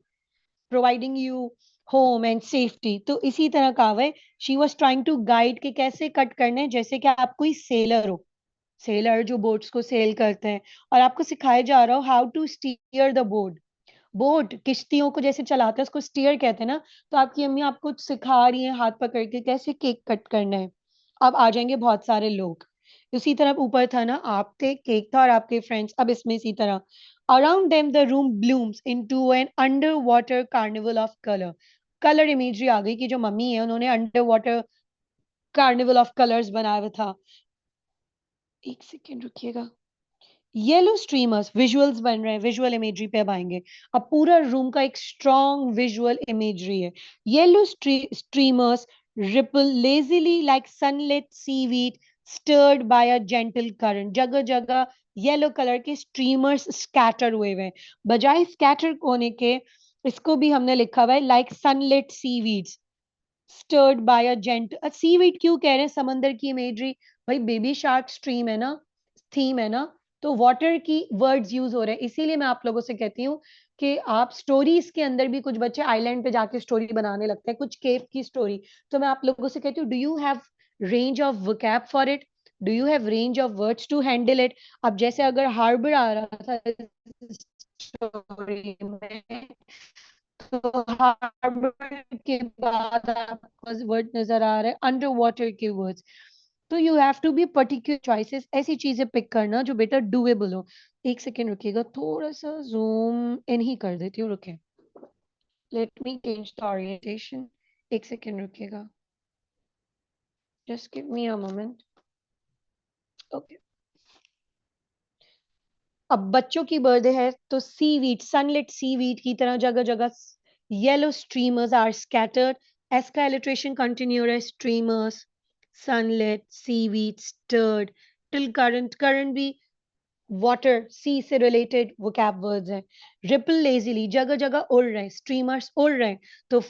providing you home and safety. तो इसी तरह कहा हुआ है, she was trying to guide के कैसे कट करने हैं, जैसे कि आप कोई सेलर हो, सेलर जो बोट्स को सेल करते हैं, और आपको सिखाया जा रहा हो how to steer the boat. Boat किश्तियों को जैसे चलाते हैं उसको स्टीयर कहते हैं ना, तो आपकी अम्मी आपको सिखा रही है हाथ पकड़ के कैसे केक कट करना है। अब आ जाएंगे बहुत सारे लोग, उसी तरह ऊपर था ना, आप थे, केक था और आपके फ्रेंड्स, अब इसमें इसी तरह। Around them the room blooms into an underwater carnival of colour. Colour imagery आ गई कि जो मम्मी है उन्होंने underwater carnival of colours बनाया हुआ था। एक सेकेंड रुकिएगा। येलो स्ट्रीमर्स विजुअल्स बन रहे हैं, विजुअल इमेजरी पे अब आएंगे। अब पूरा रूम का एक स्ट्रॉन्ग विजुअल इमेजरी है। Yellow streamers ripple lazily like sunlit seaweed stirred by a gentle current. जगह जगह येलो कलर के स्ट्रीमर्स स्कैटर हुए हुए हैं। बजाय स्कैटर होने के इसको भी हमने लिखा हुआ है like sunlit seaweeds stirred by a gent. Seaweed क्यों कह रहे हैं? समंदर की इमेजरी। भाई बेबी शार्क स्ट्रीम है ना, थीम है ना, तो वाटर की वर्ड्स यूज हो रहे हैं। इसीलिए मैं आप लोगों से कहती हूँ कि आप स्टोरीज के अंदर भी, कुछ बच्चे आइलैंड पे जाके स्टोरी बनाने लगते हैं, कुछ केव की स्टोरी, तो मैं आप लोगों से कहती हूँ do you have range of vocab for it, do you have range of words to handle it. अब जैसे अगर हार्बर आ रहा था स्टोरी में, तो हार्बर के बाद आपको वर्ड नजर आ रहा है अंडर वाटर के वर्ड्स। तो you have to be particular choices, ऐसी चीजें पिक करना जो बेटा डुएबल हो। एक सेकेंड रुकिएगा, थोड़ा सा जूम इन ही कर देती हूँ, रुके। Let me change the orientation. एक सेकेंड रुकिएगा, just give me a moment. Okay. अब बच्चों की बर्थडे है तो सीवीड, सनलिट सीवीड की तरह जगह जगह yellow streamers are scattered. As का इलिट्रेशन कंटिन्यू है, streamers, sunlit, seaweed, stirred, till current. Current भी वाटर, सी से रिलेटेड वोकैब वर्ड्स हैं। रिपल लेजीली, जगह जगह उड़ रहे हैं, स्ट्रीमर्स उड़ रहे हैं। तो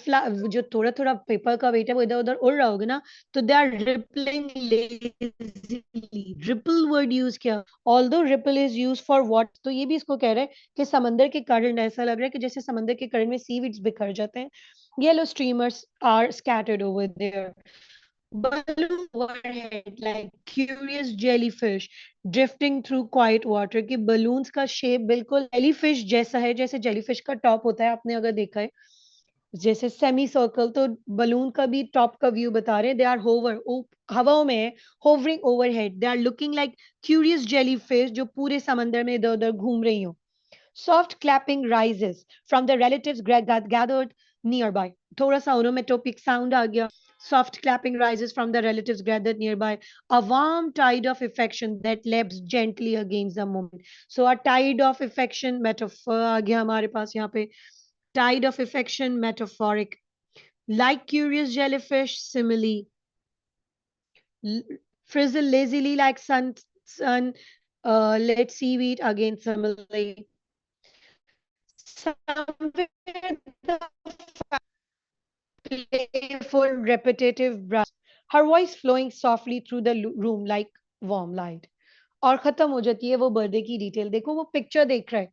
जो थोड़ा थोड़ा पेपर का वेट है वो इधर उधर उड़ रहा होगा ना, तो they are rippling lazily. Ripple word use किया, although ripple is use for what, तो ये भी इसको कह रहे हैं कि समंदर के करंट, ऐसा लग रहा है कि जैसे समंदर के करंट में सीवीड्स बिखर जाते हैं। Yellow streamers are scattered over there. balloon overhead like curious jellyfish drifting through quiet water। कि बलून्स का शेप बिल्कुल जेलीफिश जैसा है, जैसे जेलीफिश का टॉप होता है, आपने अगर देखा है जैसे सेमी सर्कल, तो बलून का भी टॉप का व्यू बता रहे हैं। दे आर होवर, हवाओं में है, hovering overhead. They are looking like curious jellyfish जो पूरे समंदर में इधर उधर घूम रही हो। Soft clapping rises from the relatives gathered nearby. थोड़ा सा onomatopic sound आ गया. Soft clapping rises from the relatives gathered nearby. A warm tide of affection that laps gently against the moment. So a tide of affection metaphor आ गया हमारे पास यहाँ पे. Tide of affection metaphoric. Like curious jellyfish simile. Frizzle lazily like sun let seaweed against simile. Somewhere the playful, repetitive brush, her voice flowing softly through the room like warm light. और खत्म हो जाती है वो बर्थडे की डिटेल। देखो वो पिक्चर देख रहा है,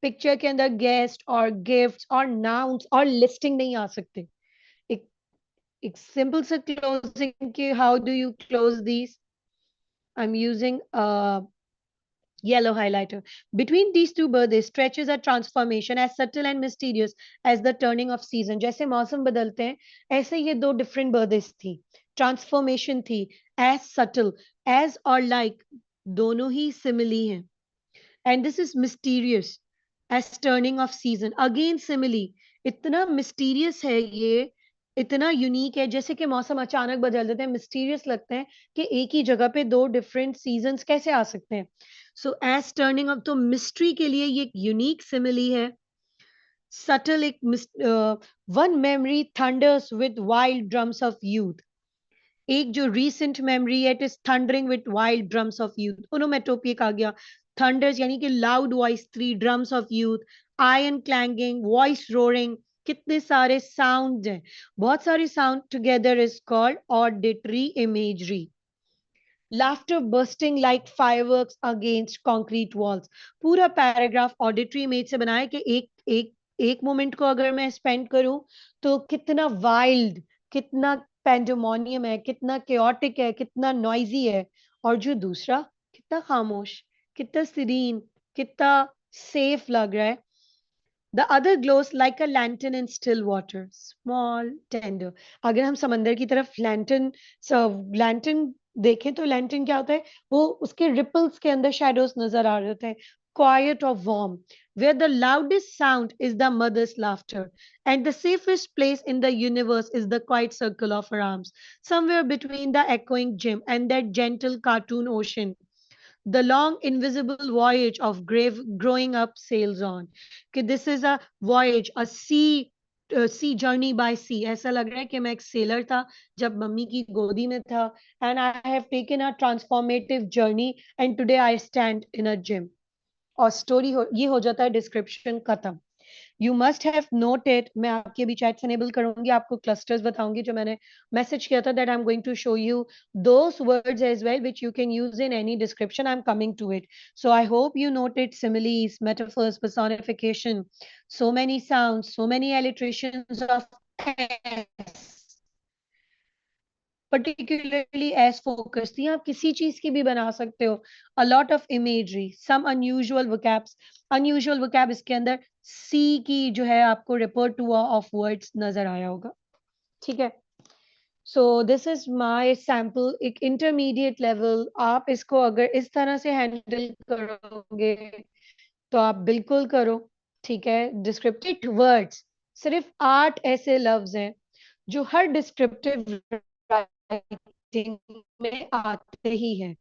पिक्चर के अंदर गेस्ट और गिफ्ट्स और नाउन्स और लिस्टिंग नहीं आ सकते। एक एक सिंपल सा क्लोजिंग के, how do you close this? I am using yellow highlighter. Between these two birthdays stretches a transformation as subtle and mysterious as the turning of season. जैसे मौसम बदलते हैं, ऐसे ये दो different birthdays थी, transformation थी, as subtle as or like, दोनों ही simile हैं, and this is mysterious as turning of season. Again simile, इतना mysterious है ये, इतना यूनिक है, जैसे कि मौसम अचानक बदल देते हैं, मिस्टीरियस लगते हैं कि एक ही जगह पे दो डिफरेंट सीजन्स कैसे आ सकते हैं। सो एज टर्निंग अप, तो मिस्ट्री के लिए ये यूनिक सिमिली है। सटल एक one memory thunders with wild drums of youth. एक जो रीसेंट मेमोरी है, it is thundering with wild drums of youth. Onomatopoeic आ गया, थंडर्स यानी कि loud voice, three drums of youth, iron clanging, voice roaring, कितने सारे साउंड हैं, बहुत सारे sound together is called auditory imagery. Laughter bursting like fireworks against concrete walls। पूरा पैराग्राफ ऑडिटरी इमेज से बना है कि एक मोमेंट को अगर मैं स्पेंड करूं तो कितना वाइल्ड, कितना पेंडेमोनियम है, कितना केओटिक है, कितना नॉइजी है, और जो दूसरा कितना खामोश, कितना सीरीन, कितना सेफ लग रहा है। The other glows like a lantern in still water, small, tender। अगर हम समंदर की तरफ लैंटन देखें तो लैंटर्न क्या होता है, वो उसके रिपल्स के अंदर शेडोज नजर आ रहे होते हैं. Quiet or warm, where the loudest sound is the mother's laughter, and the safest place in the universe is the quiet circle of her arms, somewhere between the echoing gym and that gentle cartoon ocean. The long invisible voyage of grave growing up sails on. कि this is a voyage, a sea journey by sea. ऐसा लग रहा है कि मैं एक सेलर था जब मम्मी की गोदी में था, and I have taken a transformative journey and today I stand in a gym. और ये हो जाता है डिस्क्रिप्शन खत्म. यू मस्ट हैव नोटेड, मैं आपके अभी चैट्स एनेबल करूंगी, आपको क्लस्टर्स बताऊंगी जो मैंने मैसेज किया था, that I am going to show you those words as well which you can use in any description. I am coming to it. So I hope you noted similes, metaphors, personification, so many sounds, so many alliterations of s, particularly as focus. ये आप किसी चीज की भी बना सकते हो. A lot of imagery, some unusual vocabs. Unusual vocab इसके अंदर C की जो है आपको repertoire of words नजर आया होगा. ठीक है. So this is my sample. एक intermediate level, आप इसको अगर इस तरह से handle करोगे तो आप बिल्कुल करो. ठीक है. Descriptive words, सिर्फ 8 ऐसे लफ्ज हैं जो हर डिस्क्रिप्टिव राइटिंग में आते ही हैं.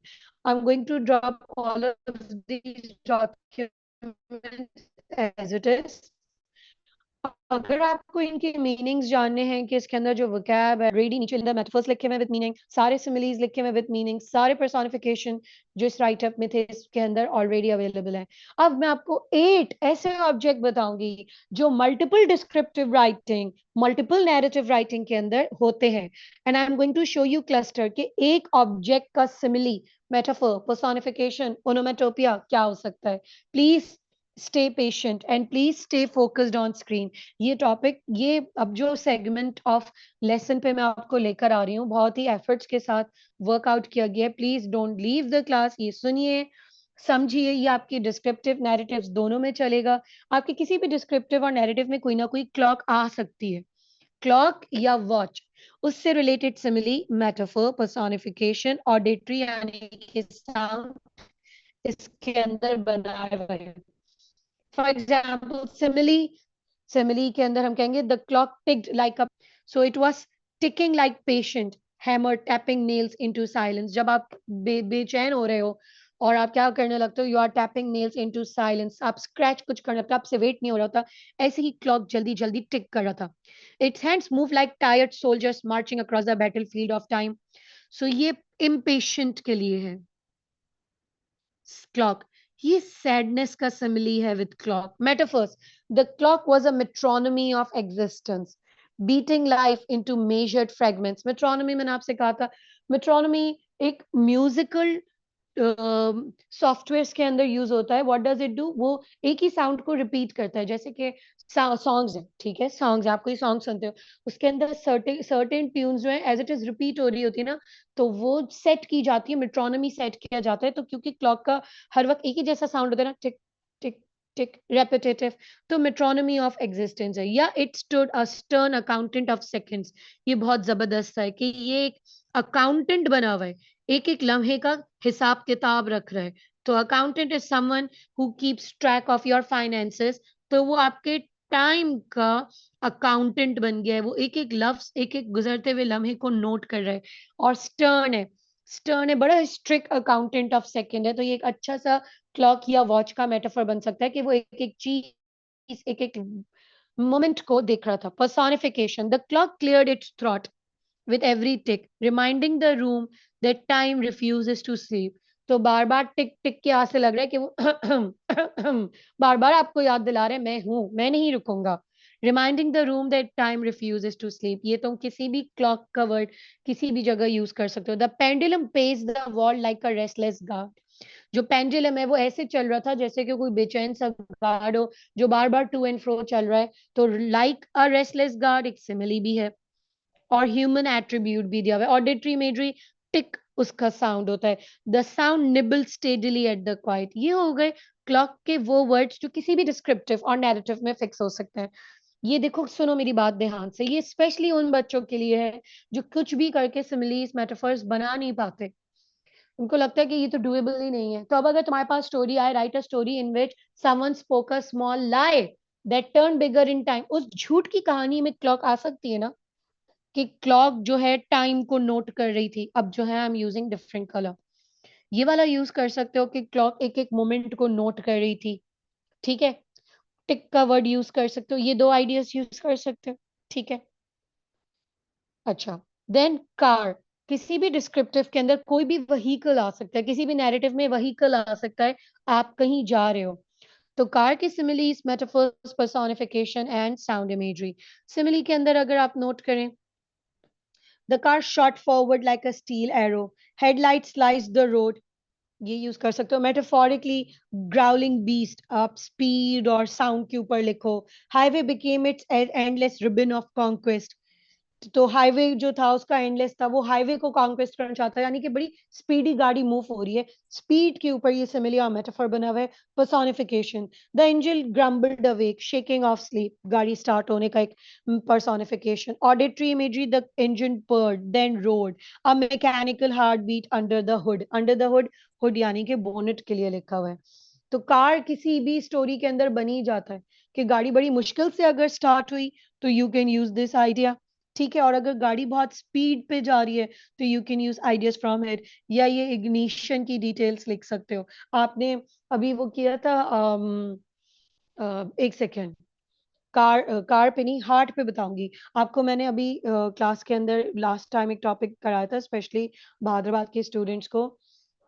I am going to drop all of these documents as it is. अगर आपको इनके मीनिंग्स जानने हैं कि इसके अंदर जो वोकैब है, रेडी नीचे अंदर मेटाफर्स लिखे हुए विद मीनिंग, सारे सिमिलीज लिखे हुए विद मीनिंग, सारे पर्सोनिफिकेशन जो इस राइटअप में थे इसके अंदर ऑलरेडी अवेलेबल है. अब मैं आपको 8 ऐसे ऑब्जेक्ट बताऊंगी जो multiple descriptive writing, multiple narrative writing के अंदर होते हैं. And I am going to show you cluster के एक ऑब्जेक्ट का सिमिली, मेटाफर, पर्सोनिफिकेशन, ओनोमेटोपिया क्या हो सकता है. Please stay patient and please stay focused on screen. ये टॉपिक, ये अब जो सेगमेंट ऑफ लेसन पे मैं आपको लेकर आ रही हूँ, बहुत ही एफर्ट्स के साथ वर्कआउट किया गया है. Please don't leave the class. ये सुनिए, समझिए. ये आपकी डिस्क्रिप्टिव नैरेटिव्स दोनों में चलेगा. आपके किसी भी डिस्क्रिप्टिव और नैरेटिव में कोई ना कोई क्लॉक आ सकती है. क्लॉक या वॉच, उससे related simile, metaphor, personification, auditory यानी कि साउंड इसके अंदर बनाए हुए हैं. फॉर एग्जाम्पल सिमिली के अंदर हम कहेंगे the clock ticked like a, so it was ticking like patient hammer tapping nails into silence. जब आप बेचैन हो रहे हो और आप क्या करने लगते हो, you are tapping nails into silence, आप स्क्रैच कुछ करने लगते हो, आपसे वेट नहीं हो रहा होता, ऐसे ही क्लॉक जल्दी जल्दी टिक कर रहा था. Its hands move like tired soldiers marching across the battlefield of time. So ये इम्पेशेंट के लिए है क्लॉक. ये सैडनेस का सिमिली है with clock. Metaphors, the clock was a metronome of existence, beating life into measured fragments. Metronome मैंने आपसे कहा था, मेट्रोनोमी एक म्यूजिकल सॉफ्टवेयर के अंदर यूज होता है. व्हाट डज इट डू, वो एक ही साउंड को रिपीट करता है. जैसे कि सॉन्ग्स हैं, ठीक है, सॉन्ग्स, आप कोई सॉन्ग सुनते हो, उसके अंदर सर्टेन ट्यून्स जो है एज इट इज रिपीट हो रही होती है ना, तो वो सेट की जाती है, मेट्रोनोमी सेट किया जाता है. तो क्योंकि क्लॉक का हर वक्त एक ही जैसा साउंड होता है ना, टिक टिक टिक, रेपिटेटिव, तो मेट्रोनोमी ऑफ एग्जिस्टेंस है. या it stood a stern accountant of seconds. ये बहुत जबरदस्त है कि ये एक अकाउंटेंट बना हुआ है, एक एक लम्हे का हिसाब किताब रख रहा है. तो accountant is someone who keeps track of your finances. तो वो आपके टाइम का अकाउंटेंट बन गया है. वो एक एक लफ्ज, एक एक गुजरते हुए लम्हे को नोट कर रहा है. और स्टर्न है, बड़ा स्ट्रिक्ट अकाउंटेंट ऑफ सेकंड है. तो ये एक अच्छा सा क्लॉक या वॉच का मेटाफर बन सकता है कि वो एक एक चीज, एक एक मोमेंट को देख रहा था. Personification, the clock cleared it's throat with every tick, reminding the room that time refuses to sleep. तो बार बार टिक टिक के यहाँ से लग रहा है कि वो बार बार आपको याद दिला रहे हैं, मैं हूं, मैं नहीं रुकूंगा. Reminding the room that time refuses to sleep. ये तुम किसी भी क्लॉक का वर्ड किसी भी जगह यूज कर सकते हो. The pendulum pace the wall like a restless guard. जो पेंडुलम है वो ऐसे चल रहा था जैसे कि कोई बेचैन सा गार्ड हो जो बार बार टू एंड फ्रो चल रहा है. तो लाइक अ रेस्टलेस गार्ड एक सिमिली भी है और ह्यूमन एट्रीब्यूट भी दिया हुआ है. ऑडिटरी इमेजरी, टिक उसका साउंड होता है. The sound nibble steadily at the quite. ये हो गए क्लॉक के वो वर्ड्स जो किसी भी डिस्क्रिप्टिव और नैरेटिव में फिक्स हो सकते हैं. ये देखो, सुनो मेरी बात ध्यान से, ये स्पेशली उन बच्चों के लिए है जो कुछ भी करके सिमिलीज, मेटाफर्स बना नहीं पाते. उनको लगता है कि ये तो डुएबल ही नहीं है। तो अब अगर तुम्हारे पास स्टोरी आए, right a story in which someone spoke a small lie that turn bigger in time. उस झूठ की कहानी में क्लॉक आ सकती है ना, कि क्लॉक जो है टाइम को नोट कर रही थी। अब जो है I am using different colour, ये वाला यूज कर सकते हो कि क्लॉक एक एक मोमेंट को नोट कर रही थी। ठीक है, टिक का वर्ड यूज कर सकते हो, ये दो आइडियाज यूज कर सकते हो। ठीक है, अच्छा। देन कार, किसी भी डिस्क्रिप्टिव के अंदर कोई भी वहीकल आ सकता है, किसी भी नैरेटिव में वहीकल आ सकता है। आप कहीं जा रहे हो, तो कार की similes, metaphors, personification and sound imagery. Simile के अंदर अगर आप नोट करें, the car shot forward like a steel arrow, headlight slice the road, ये यूज कर सकते हो। मेटाफोरिकली, ग्राउलिंग बीस्ट, आप स्पीड और साउंड के ऊपर लिखो। Highway became it's endless ribbon of conquest, तो हाईवे जो था उसका एंडलेस था, वो हाईवे को कॉन्क्वेस्ट करना चाहता है, यानी कि बड़ी स्पीडी गाड़ी मूव हो रही है। स्पीड के ऊपर ये सिमिली और मेटाफर बना हुआ है। Personification, the angel grumbled awake, shaking off sleep, गाड़ी स्टार्ट होने का एक personification. Auditory imagery, the engine purred then roared, a mechanical heart beat under the hood. Under the hood, hood यानी कि बोनेट के लिए लिखा हुआ है। तो कार किसी भी स्टोरी के अंदर बनी जाता है कि गाड़ी बड़ी मुश्किल से अगर स्टार्ट हुई तो you can use this idea. ठीक है, और अगर गाड़ी बहुत स्पीड पे जा रही है तो you can use ideas from it, या ये इग्निशन की डिटेल्स लिख सकते हो। आपने अभी वो किया था, एक सेकेंड, कार पे नहीं, हार्ट पे बताऊंगी आपको। मैंने अभी क्लास के अंदर लास्ट टाइम एक टॉपिक कराया था, स्पेशली बहादुराबाद के स्टूडेंट्स को।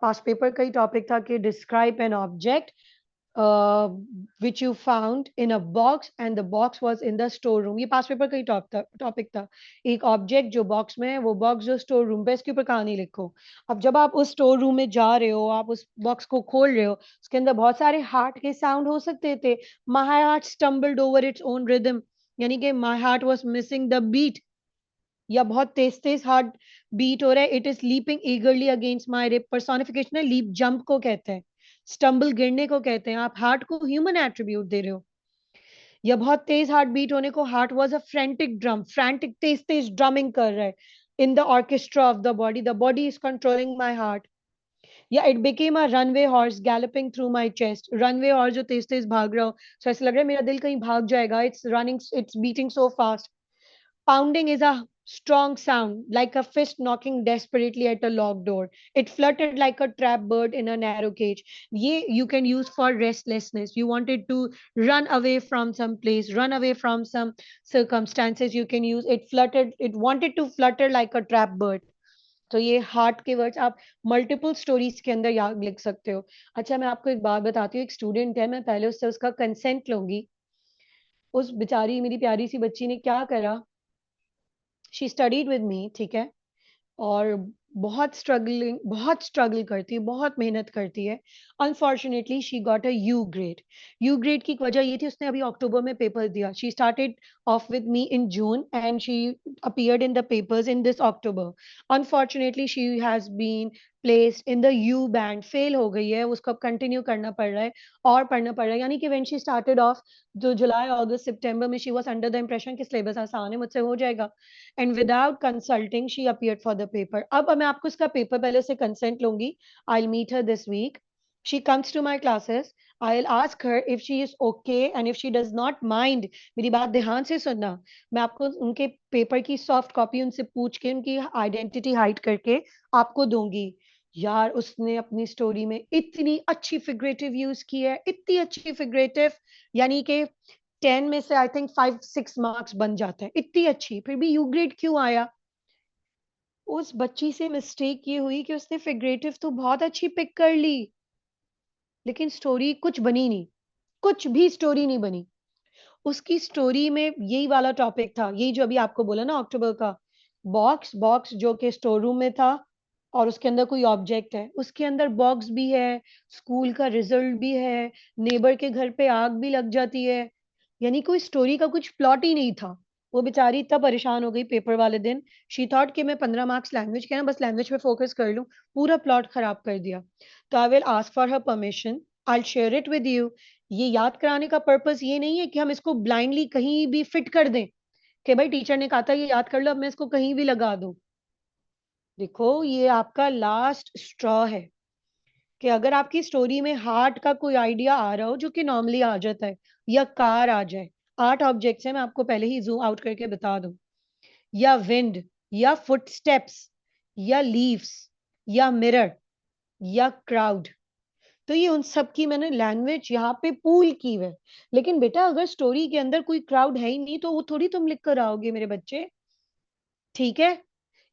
पास्ट पेपर का ही टॉपिक था कि describe an object which you found in a box and the box was in the store room। ये पास पेपर का ही टॉपिक था। एक ऑब्जेक्ट जो बॉक्स में है, वो बॉक्स जो स्टोर रूम पे, इसके ऊपर कहानी लिखो। अब जब आप उस स्टोर रूम में जा रहे हो, आप उस बॉक्स को खोल रहे हो, उसके अंदर बहुत सारे हार्ट के साउंड हो सकते थे। My heart stumbled over its own rhythm, यानी कि my heart was missing the beat, या बहुत तेज तेज हार्ट बीट हो रहा है। It is leaping eagerly against my rib, personification है, लीप जंप को कहते हैं, स्टम्बल गिरने को कहते हैं। आप हार्ट को ह्यूमन एट्रीब्यूट दे रहे हो। या बहुत तेज हार्ट बीट होने को, heart was a frantic drum, frantic तेज तेज ड्रमिंग कर रहा है in the orchestra of the body is controlling my heart. या it became a runaway horse galloping through my chest, runaway horse जो तेज तेज भाग रहा हो, so ऐसा लग रहा है मेरा दिल कहीं भाग जाएगा, it's running, it's beating so fast. Pounding is a strong sound, like a fist knocking desperately at a locked door. It fluttered like a trapped bird in a narrow cage. Ye you can use for restlessness. You wanted to run away from some place, run away from some circumstances. You can use it. Fluttered. It wanted to flutter like a trapped bird. तो ये हार्ट के वर्ड्स आप मल्टीपल स्टोरीज के अंदर याद लिख सकते हो। अच्छा, मैं आपको एक बात बताती हूँ। एक स्टूडेंट है, मैं पहले उससे उसका कंसेंट लूंगी। उस बेचारी मेरी प्यारी सी बच्ची ने क्या करा, शी स्टडीड विद मी, ठीक है, और बहुत स्ट्रगल करती है, बहुत मेहनत करती है। Unfortunately she got a you grade. You grade की वजह ये थी, उसने अभी अक्टूबर में पेपर दिया। She started off with me in June and she appeared in the papers in this October. Unfortunately, she has been placed in the U band, fail हो गई है, उसको अब कंटिन्यू करना पड़ रहा है और पढ़ना पड़ रहा है। यानी कि when she started off, जो जुलाई अगस्त सितंबर में, she was under the impression कि सिलेबस आसान है, मुझसे हो जाएगा, and without consulting she appeared for the paper। अब मैं आपको इसका पेपर पहले से कंसेंट लूंगी। I'll meet her this week, she comes to my classes, I'll ask her if she is okay and if she does not mind। मेरी बात ध्यान से सुनना, मैं आपको उनके पेपर की सॉफ्ट कॉपी उनसे पूछ के उनकी आइडेंटिटी हाइड करके आपको दूंगी। यार उसने अपनी स्टोरी में इतनी अच्छी फिगरेटिव यूज की है, इतनी अच्छी फिगरेटिव, यानी कि 10 में से आई थिंक 5-6 मार्क्स बन जाते हैं, इतनी अच्छी। फिर भी यू ग्रेड क्यों आया? उस बच्ची से मिस्टेक ये हुई कि उसने फिगरेटिव तो बहुत अच्छी पिक कर ली, लेकिन स्टोरी कुछ बनी नहीं, कुछ भी स्टोरी नहीं बनी। उसकी स्टोरी में यही वाला टॉपिक था, यही जो अभी आपको बोला ना अक्टूबर का। बॉक्स बॉक्स जो कि स्टोर रूम में था, और उसके अंदर कोई ऑब्जेक्ट है, उसके अंदर बॉक्स भी है, स्कूल का रिजल्ट भी है, नेबर के घर पे आग भी लग जाती है। यानी कोई स्टोरी का कुछ प्लॉट ही नहीं था। वो बेचारी इतना परेशान हो गई पेपर वाले दिन। शी थॉट कि मैं 15 मार्क्स लैंग्वेज के ना, बस लैंग्वेज पे फोकस कर लूं, पूरा प्लॉट खराब कर दिया। तो I will ask for her permission, I share it with you. ये याद कराने का पर्पस ये नहीं है कि हम इसको ब्लाइंडली कहीं भी फिट कर दें कि भाई टीचर ने कहा था ये याद कर लो, अब मैं इसको कहीं भी लगा दूं। देखो, ये आपका लास्ट स्ट्रॉ है कि अगर आपकी स्टोरी में हार्ट का कोई आइडिया आ रहा हो, जो कि नॉर्मली आ जाता है, या कार आ जाए, 8 ऑब्जेक्ट्स है, मैं आपको पहले ही जूम आउट करके बता दूं, या विंड, या फुटस्टेप्स, या लीव्स, या मिरर, या क्राउड, तो ये उन सब की मैंने लैंग्वेज यहाँ पे पूल की हुई है। लेकिन बेटा, अगर स्टोरी के अंदर कोई क्राउड है ही नहीं, तो वो थोड़ी तुम लिख कर आओगे मेरे बच्चे, ठीक है?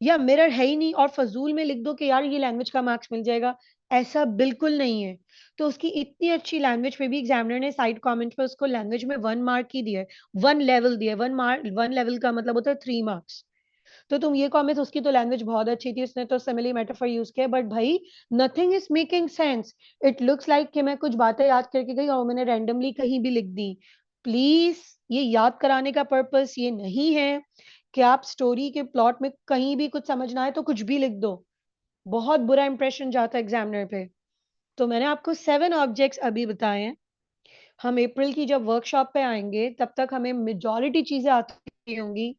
या मिरर है ही नहीं और फजूल में लिख दो कि यार ये लैंग्वेज का मार्क्स मिल जाएगा, ऐसा बिल्कुल नहीं है। तो उसकी इतनी अच्छी लैंग्वेज पे भी एग्जामिनर ने साइड कमेंट पे उसको लैंग्वेज में 1 मार्क ही दिया है, 1 लेवल दिया है। 1 मार्क, 1 लेवल का मतलब होता है 3 मार्क्स। तो तुम ये कॉमेंट, उसकी तो लैंग्वेज बहुत अच्छी थी, उसने तो सिमिली मेटाफर यूज किया, बट भाई nothing is making sense. It looks like कि मैं कुछ बातें याद करके गई और मैंने रैंडमली कहीं भी लिख दी। प्लीज, ये याद कराने का पर्पस ये नहीं है कि आप स्टोरी के प्लॉट में कहीं भी कुछ समझ ना आए तो कुछ भी लिख दो। बहुत बुरा इंप्रेशन जाता है एग्जामिनर पे। तो मैंने आपको 7 ऑब्जेक्ट्स अभी बताए हैं। हम अप्रैल की जब वर्कशॉप पे आएंगे, तब तक हमें मेजॉरिटी चीजें आती होंगी,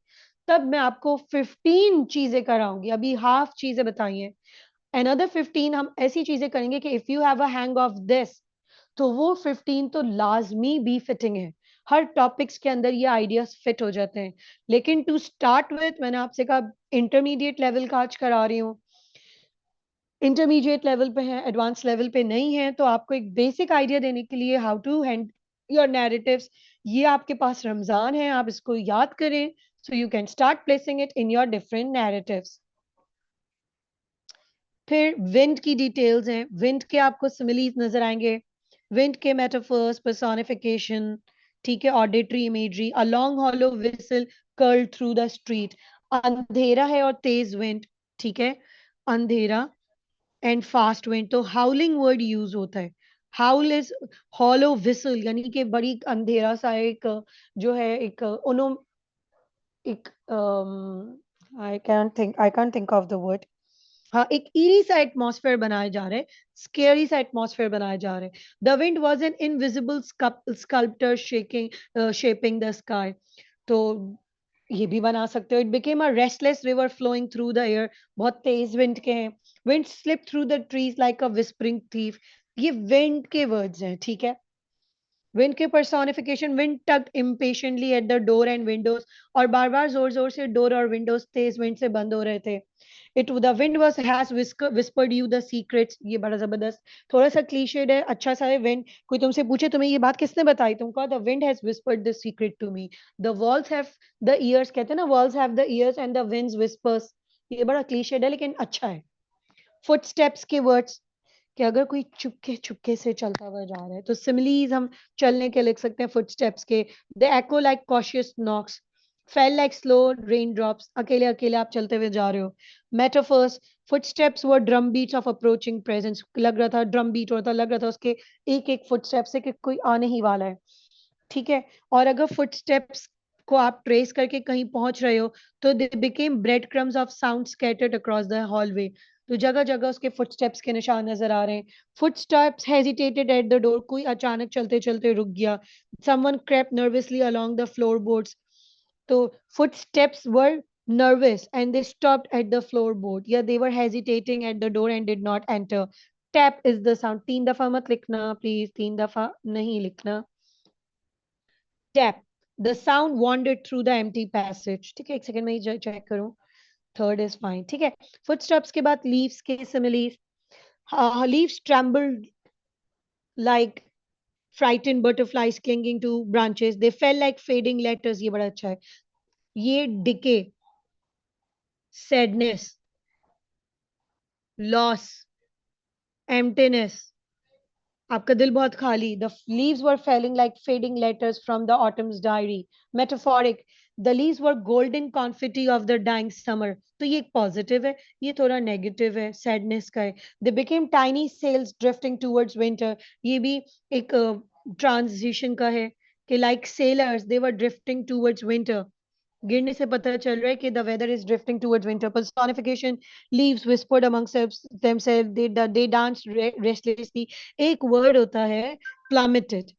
तब मैं आपको 15 चीजें कराऊंगी। अभी हाफ चीजें बताई हैं, अनदर 15 हम ऐसी चीजें करेंगे कि if you have a hang of this, तो वो 15 तो लाजमी बी फिटिंग है। हर टॉपिक्स के अंदर ये आइडियाज फिट हो जाते हैं। लेकिन टू स्टार्ट विथ, मैंने आपसे कहा इंटरमीडिएट लेवल का आज करा रही हूँ। इंटरमीडिएट लेवल पे है, एडवांस लेवल पे नहीं है, तो आपको एक बेसिक आइडिया देने के लिए how to hand your narratives, ये आपके पास रमजान है, आप इसको याद करें, so you can start placing it in your different narratives. फिर विंड की डिटेल्स हैं। विंड के आपको सिमिलीज नजर आएंगे, विंड के मेटाफर्स, पर्सोनिफिकेशन, ठीक है, auditory imagery, a long hollow whistle curl through the street. अंधेरा है और तेज विंड, ठीक है, अंधेरा एंड फास्ट विंड, तो हाउलिंग वर्ड यूज होता है। हाउल इज हॉलो विसल, यानी कि बड़ी अंधेरा सा एक, जो है एक ओनो, एक I can't think of the word. हाँ, एक ईरी सा एटमॉस्फेयर बनाया जा रहा है, स्केरी सा एटमॉस्फेयर बनाया जा रहा है। The wind was an invisible sculptor shaking shaping the sky, तो ये भी बना सकते हो। It became a restless river flowing through the air, बहुत तेज विंड के हैं। Wind slip through the trees like a whispering thief, ये विंड के वर्ड्स हैं, ठीक है। विंड के personification, wind tug impatiently at the door and windows, और बार बार जोर जोर से डोर और विंडोज तेज विंड से बंद हो रहे थे। It the wind was has whispered you the secrets, ये बड़ा जबरदस्त, थोड़ा सा क्लीशेड है, अच्छा सा है। विंड, कोई तुमसे पूछे तुम्हें ये बात किसने बताई, तुम कहो the wind has whispered the secret to me. The walls have the ears, कहते हैं ना, walls have the ears and the winds whispers, ये बड़ा क्लीशेड है लेकिन अच्छा है। फुटस्टेप्स के वर्ड्स, कि अगर कोई चुपके चुपके से चलता हुआ जा रहा है, तो सिमिलीज हम चलने के लिख सकते हैं फुटस्टेप्स के। The echo like cautious knocks, fell like slow rain drops, अकेले अकेले आप चलते हुए जा रहे हो। Metaphors, footsteps were drum beats of approaching presence, लग रहा था ड्रम बीट होता, लग रहा था उसके एक एक फुटस्टेप से कि कोई आने ही वाला है, ठीक है। और अगर फुटस्टेप्स को आप ट्रेस करके कहीं पहुंच रहे हो, तो they became bread crumbs of sound scattered across the hallway, तो जगह जगह उसके फुटस्टेप्स के निशान नजर आ रहे हैं। Footsteps hesitated at the door, कोई अचानक चलते चलते रुक गया। Someone crept nervously along the floorboards, तो footsteps were nervous and they stopped at the floorboard, yeah they were hesitating at the door and did not enter. Tap is the sound, 3 दफा मत लिखना प्लीज, 3 दफा नहीं लिखना। Tap, the sound wandered through the empty passage, ठीक है, एक सेकंड में ही चेक करूं, थर्ड इज फाइन, ठीक है। फुटस्टेप्स के बाद लीव्स के similes, leaves trembled like frightened butterflies clinging to branches, they fell like fading letters, ये बड़ा अच्छा है। ये decay, sadness, loss, emptiness, आपका दिल बहुत खाली। The leaves were falling like fading letters from the autumn's diary. Metaphoric, the leaves were golden confetti of the dying summer, तो ये एक पॉजिटिव है, ये थोड़ा नेगेटिव है, सैडनेस का है। They became tiny sails drifting towards winter, ये भी एक ट्रांजिशन का है कि like sailors they were drifting towards winter, गिरने से पता चल रहा है कि the weather is drifting towards winter. Personification, leaves whispered among themselves, they danced restlessly। एक वर्ड होता है plummeted।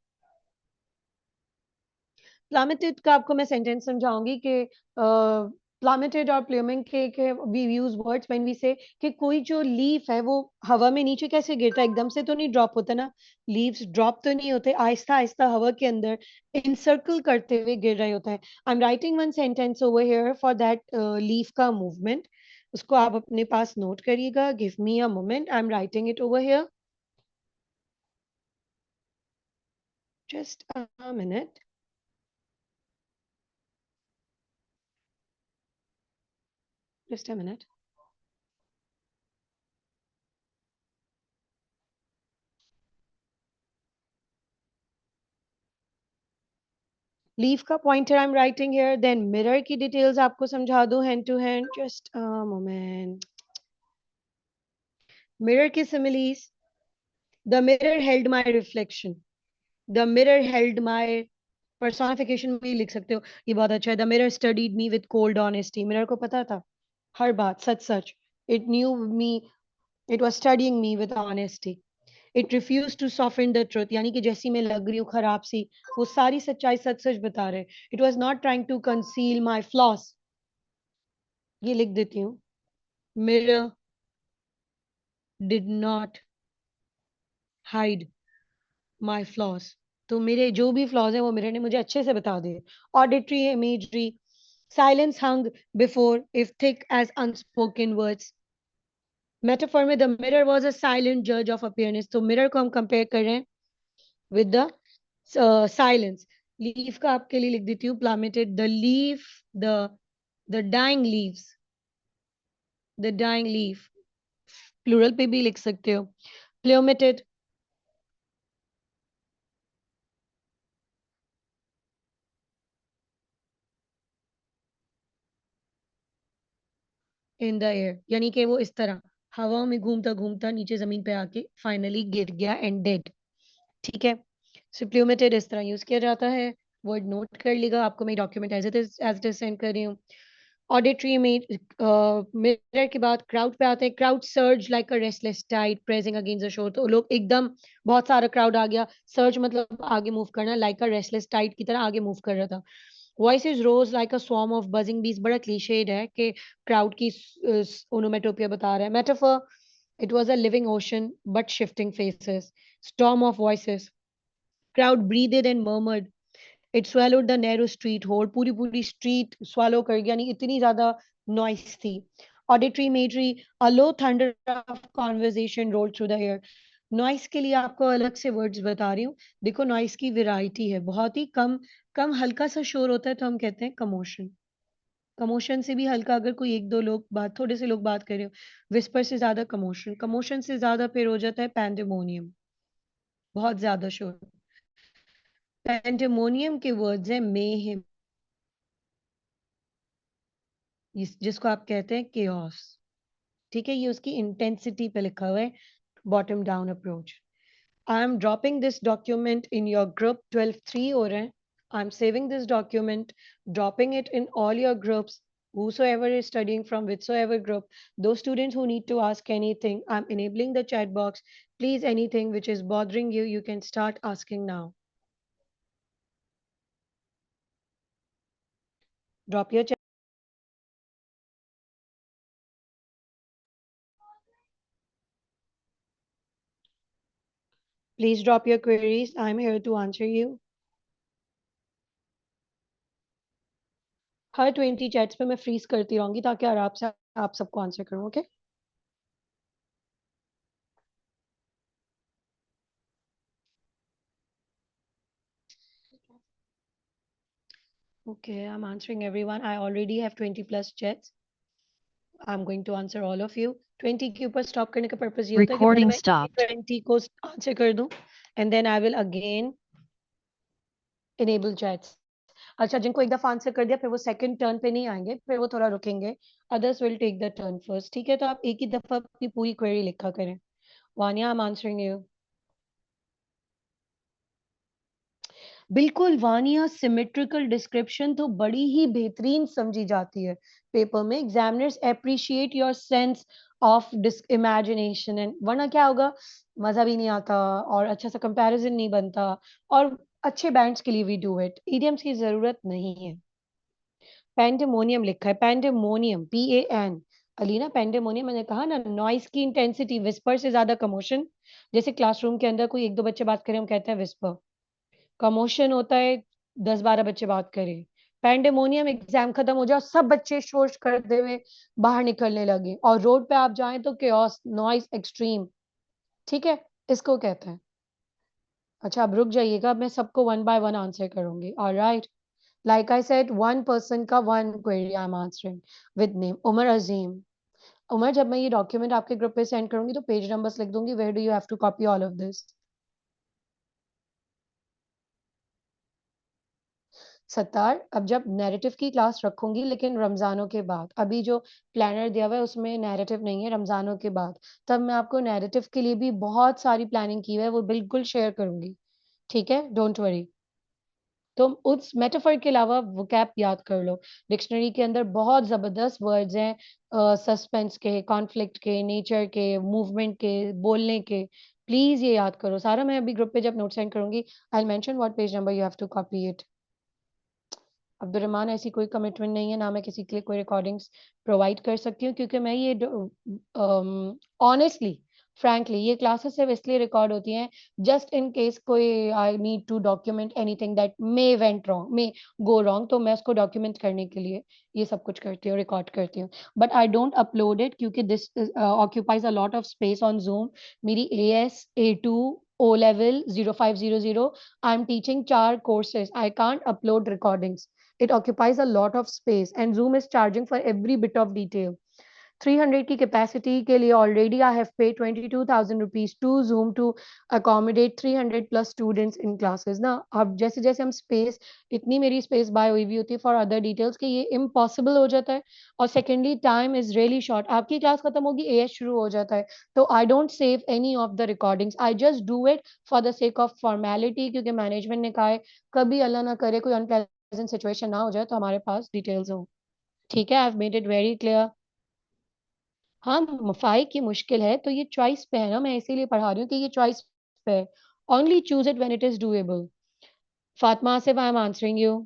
प्लमेटेड का आपको मैं सेंटेंस समझाऊंगी कि प्लमेटेड और प्लूमिंग के we use words when we say कि कोई जो लीफ है वो हवा में नीचे कैसे गिरता है, एकदम से तो नहीं ड्रॉप होता ना, लीव्स ड्रॉप तो नहीं होते, आहिस्ता आहिस्ता हवा के अंदर इनसर्कल करते हुए गिर रहे होते हैं। I am writing one sentence over here for that leaf का मूवमेंट, उसको आप अपने पास नोट करिएगा। Give me a moment, I am writing it over here, just a minute, just a minute. Leaf का pointer I am writing here, then mirror की डिटेल्स आपको समझा दूं hand to hand, just a moment. Mirror की similes, the mirror held my reflection, the mirror held my personification भी लिख सकते हो, ये बहुत अच्छा है। The mirror studied me with cold honesty, mirror को पता था हर बात सच सच, it knew me, it was studying me with honesty, it refuse to soften the truth, यानी कि जैसी मैं लग रही हूँ खराब सी, वो सारी सच्चाई सच सच बता रहे। It was not trying to conceal my flaws, ये लिख देती हूँ, mirror did not hide my flaws, तो मेरे जो भी फ्लॉज हैं वो मिरर ने मुझे अच्छे से बता दिए। Auditory imagery, silence hung before if thick as unspoken words, metaphor में the mirror was a silent जज ऑफ अपीयरेंस, तो मिरर को हम कंपेयर कर रहे हैं विद द साइलेंस। लीफ का आपके लिए लिख देती हूँ, plummeted, the leaf, the the dying leaves, the dying leaf, plural पे भी लिख सकते हो, प्लूमेटेड इन द एयर, यानी कि वो इस तरह हवा में घूमता घूमता नीचे जमीन पे आके फाइनली गिर गया एंड डेड। ठीक है, सप्लीमेटेड इस तरह यूज किया जाता है, वर्ड नोट कर लीजिएगा, आपको मैं document as it is send कर रही हूँ। ऑडिटरी में मिरर के बाद क्राउड पे आते हैं, crowd surge like a restless tide pressing against the shore, तो लोग एकदम, बहुत सारा क्राउड आ गया, सर्ज मतलब आगे मूव करना, लाइक अ रेस्टलेस टाइड की तरह आगे मूव कर रहा था। Voices rose like a swarm of buzzing bees, बड़ा क्लीशेड है कि क्राउड की ओनोमेटोपिया बता रहा है। Metaphor, it was a living ocean but shifting faces, storm of voices, crowd breathed and murmured, it swallowed the narrow street whole, पूरी पूरी स्ट्रीट swallow कर गया, यानी इतनी ज्यादा नॉइस थी। Auditory imagery, a low thunder of conversation rolled through the air, noise के लिए आपको अलग से वर्ड्स बता रही हूँ। देखो नॉइस की वैरायटी है, बहुत ही कम कम हल्का सा शोर होता है तो हम कहते हैं कमोशन, कमोशन से भी हल्का, अगर कोई एक दो लोग बात, थोड़े से लोग बात कर रहे हो, विस्पर से ज्यादा कमोशन, कमोशन से ज्यादा फिर हो जाता है पैंडेमोनियम, बहुत ज्यादा शोर। पैंडेमोनियम के वर्ड्स है मेहम, जिसको आप कहते हैं केओस। ठीक है, ये उसकी इंटेंसिटी पे लिखा हुआ है, bottom down approach. I am dropping this document in your group, 12-3 हो रहे हैं, I am saving this document, dropping it in all your groups, whosoever is studying from whichsoever group, those students who need to ask anything, I'm enabling the chat box, please anything which is bothering you, you can start asking now. Drop your chat. Please drop your queries, I'm here to answer you. Her 20 chats पे मैं फ्रीज करती रहूंगी ताकि आराम से आप सबको आंसर करूं, okay? Okay, I'm answering everyone. I already have 20 plus chats. I'm going to answer all of you. 20 के ऊपर स्टॉप करने का पर्पस ये होता है कि पहले Recording मैं stopped. 20 को आंसर कर दूं and then I will again enable chats. अच्छा, जिनको एक दफा आंसर कर दिया फिर वो सेकंड टर्न पे नहीं आएंगे, फिर वो थोड़ा रुकेंगे, others will take the turn first. ठीक है, तो आप एक ही दफा अपनी पूरी क्वेरी लिखा करें। वानिया, आई एम आंसरिंग यू। बिल्कुल वानिया, सिमेट्रिकल डिस्क्रिप्शन तो बड़ी ही बेहतरीन समझी जाती है पेपर में, examiners appreciate your sense of imagination, and वरना क्या होगा, मजा भी नहीं आता और अच्छा सा कंपैरिजन नहीं बनता, और अच्छे बैंड्स के लिए वी डू इट, इडियम्स की जरूरत नहीं है। पेंडेमोनियम लिखा है, पेंडेमोनियम, PAN। अलीना, पेंडेमोनियम मैंने कहा ना, नॉइस की इंटेंसिटी, विस्पर से ज्यादा कमोशन। जैसे क्लासरूम के अंदर कोई एक दो बच्चे बात करें, हम कहते हैं विस्पर। कमोशन होता है 10-12 बच्चे बात करें। पेंडेमोनियम, एग्जाम खत्म हो जाए और सब बच्चे शोर करते हुए बाहर निकलने लगे, और रोड पे आप जाएं तो केओस, नॉइस एक्सट्रीम। ठीक है, इसको कहते हैं। अच्छा, अब रुक जाइएगा, मैं सबको वन बाय वन आंसर करूंगी। Alright, like I said, one person का one query I am answering with name Umar Azeem. Umar, जब मैं ये डॉक्यूमेंट आपके ग्रुप पे सेंड करूंगी तो पेज नंबर्स लिख दूंगी, where do you have to copy all of this. Sattar, अब जब नैरेटिव की क्लास रखूंगी, लेकिन रमजानों के बाद, अभी जो प्लानर दिया हुआ है उसमें नैरेटिव नहीं है, रमजानों के बाद, तब मैं आपको नैरेटिव के लिए भी बहुत सारी प्लानिंग की हुई है, वो बिल्कुल शेयर करूंगी। ठीक है, डोंट वरी। तो उस मेटाफर के अलावा वोकैब याद कर लो। डिक्शनरी के अंदर बहुत जबरदस्त वर्ड्स हैं, सस्पेंस के, कॉन्फ्लिक्ट के, नेचर के, मूवमेंट के, बोलने के। प्लीज ये याद करो सारा। मैं अभी ग्रुप पे जब नोट सेंड करूंगी, I mention what page number you have to copy it. Abdulrahman, ऐसी कोई कमिटमेंट नहीं है, ना मैं किसी के लिए कोई रिकॉर्डिंग्स प्रोवाइड कर सकती हूँ, क्योंकि मैं ये ऑनेस्टली, फ्रैंकली, ये क्लासेस सिर्फ इसलिए रिकॉर्ड होती हैं जस्ट इन केस कोई I need to document anything that may went wrong, may go wrong, तो मैं उसको डॉक्यूमेंट करने के लिए ये सब कुछ करती हूँ, रिकॉर्ड करती हूँ। But I don't upload it, क्योंकि this occupies a lot of space on Zoom. मेरी AS A2 O level 0500, I'm teaching 4 courses. I can't upload recordings. It occupies a lot of space, and Zoom is charging for every bit of detail. 300 की कैपेसिटी के लिए already I have paid 22,000 rupees to zoom to accommodate 300 plus students in classes ना। अब जैसे जैसे हम स्पेस, इतनी मेरी स्पेस बाय हुई भी होती है फॉर अदर डिटेल्स कि ये इम्पॉसिबल हो जाता है। और secondly, time is really short, आपकी क्लास खत्म होगी, AS शुरू हो जाता है, तो I don't save any of the recordings, I just do it for the sake of formality, क्योंकि मैनेजमेंट ने कहा है कभी अल्लाह ना करे कोई अनप्लेजेंट सिचुएशन ना हो जाए तो हमारे पास डिटेल्स हो। ठीक है, I have made it very clear. हाँ, मफाई की मुश्किल है तो ये चॉइस पे है ना, मैं इसीलिए पढ़ा रही हूँ कि ये चॉइस पे है। Only choose it when it is doable. Fatima Asif, I am answering you.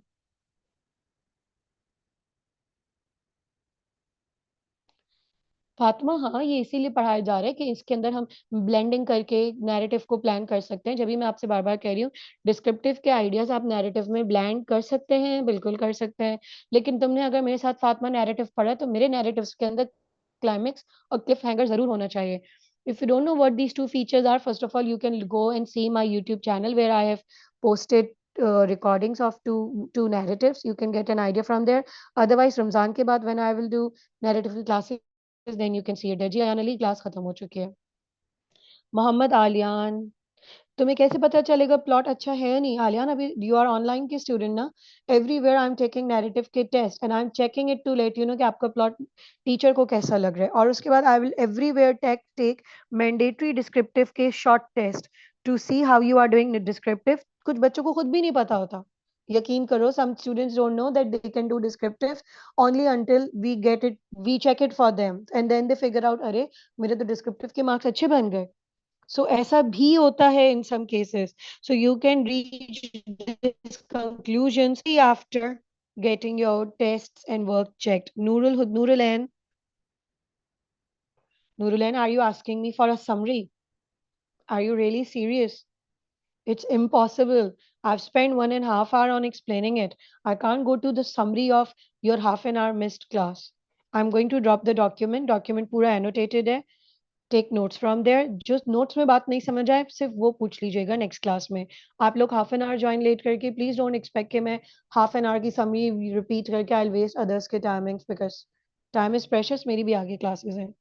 Fatima, हाँ, ये इसीलिए पढ़ाया जा रहा है कि इसके अंदर हम ब्लेंडिंग करके नैरेटिव को प्लान कर सकते हैं। जब भी मैं आपसे बार बार कह रही हूँ, डिस्क्रिप्टिव के आइडियाज आप नैरेटिव में ब्लेंड कर सकते हैं, बिल्कुल कर सकते हैं। लेकिन तुमने अगर मेरे साथ फातिमा नैरेटिव पढ़ा है, तो मेरे नैरेटिव्स के अंदर क्लाइमेक्स और क्लिफ हैंगर जरूर होना चाहिए। If you don't know what these two features are, first of all, you can go and see my YouTube channel where I have posted recordings of two narratives. You can get an idea from there. Otherwise, Ramzan के बाद when I will do narrative classes, then you can see it. जी अयान अली, क्लास खत्म हो चुकी है। मोहम्मद आलियान, तुम्हें कैसे पता चलेगा प्लॉट अच्छा है या नहीं? आलियान, अभी यू आर ऑनलाइन की स्टूडेंट ना। Everywhere I am taking narrative के test and I am checking it to let you know कि आपका प्लॉट टीचर को कैसा लग रहा है, और उसके बाद I will everywhere take mandatory descriptive के short test to see how you are doing descriptive. कुछ बच्चों को खुद भी नहीं पता होता, यकीन करो, some students don't know that they can do descriptive only until we check it for them, and then they figure out, अरे मेरे तो डिस्क्रिप्टिव के मार्क्स अच्छे बन गए। सो ऐसा भी होता है in some cases. So you can reach this conclusions after getting your tests and work checked. Nurulan, are you asking me for a summary? Are you really serious? It's impossible. I've spent 1.5 hours on explaining it. I can't go to the summary of your half an hour missed class. I'm going to drop the document. Document पूरा annotated है. Take notes from there. जो नोट्स में बात नहीं समझ आए सिर्फ वो पूछ लीजिएगा नेक्स्ट क्लास में। आप लोग half an hour join late करके प्लीज डोंट एक्सपेक्ट कि मैं हाफ एन आवर की समरी रिपीट करके आई वेस्ट अदर्स के timings, because time is precious, मेरी भी आगे क्लासेस हैं।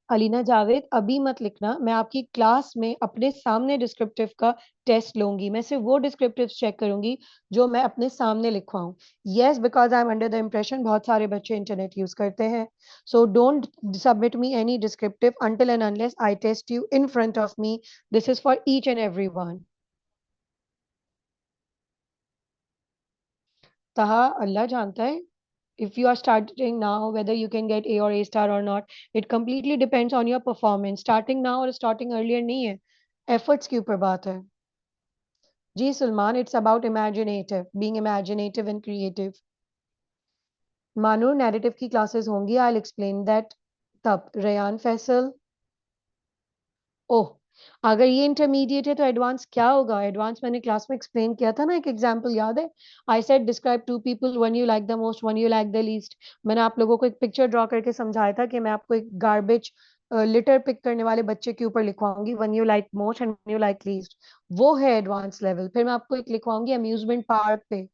अलीना जावेद, अभी मत लिखना, मैं आपकी क्लास में अपने सामने डिस्क्रिप्टिव का टेस्ट लूंगी। मैं सिर्फ वो डिस्क्रिप्टिव चेक करूंगी जो मैं अपने सामने लिखवाऊं। Yes, because I am under the impression बहुत सारे बच्चे इंटरनेट यूज करते हैं। So don't submit me any descriptive until and unless I test you in front of me. This is for each and every one. तहा, अल्लाह जानता है। If you are starting now, whether you can get A or A star or not, it completely depends on your performance. Starting now or starting earlier नहीं है, efforts के ऊपर बात है। जी Salman, it's about imaginative, being imaginative and creative. Manoor narrative की क्लासेस होंगी, आई विल एक्सप्लेन दैट तब। रेयान फैसल, ओह, अगर ये इंटरमीडिएट है तो एडवांस क्या होगा? एडवांस मैंने क्लास में एक्सप्लेन किया था ना, एक एग्जांपल याद है? I said describe two people, one you like the most, one you like the least. मैंने आप लोगों को एक पिक्चर ड्रॉ करके समझाया था कि मैं आपको एक गार्बेज लिटर पिक करने वाले बच्चे के ऊपर लिखवाऊंगी one you like most and one you like least. वो है एडवांस लेवल। फिर मैं आपको एक लिखवाऊंगी अम्यूजमेंट पार्क पे।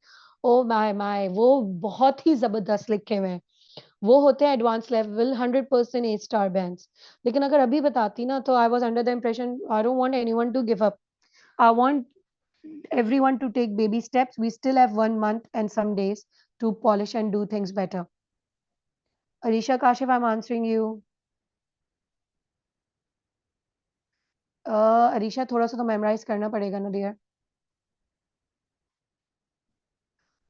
ओ माय माय, वो बहुत ही जबरदस्त लिखे हुए हैं। वो होते हैं advance level, 100% A star bands. लेकिन अगर अभी बताती ना, तो I was under the impression I don't want anyone to give up, I want everyone to take baby steps. We still have 1 month and some days to polish and do things better. Arisha Kashif, I'm answering you. Arisha, थोड़ा सा तो मेमोराइज करना पड़ेगा ना डियर।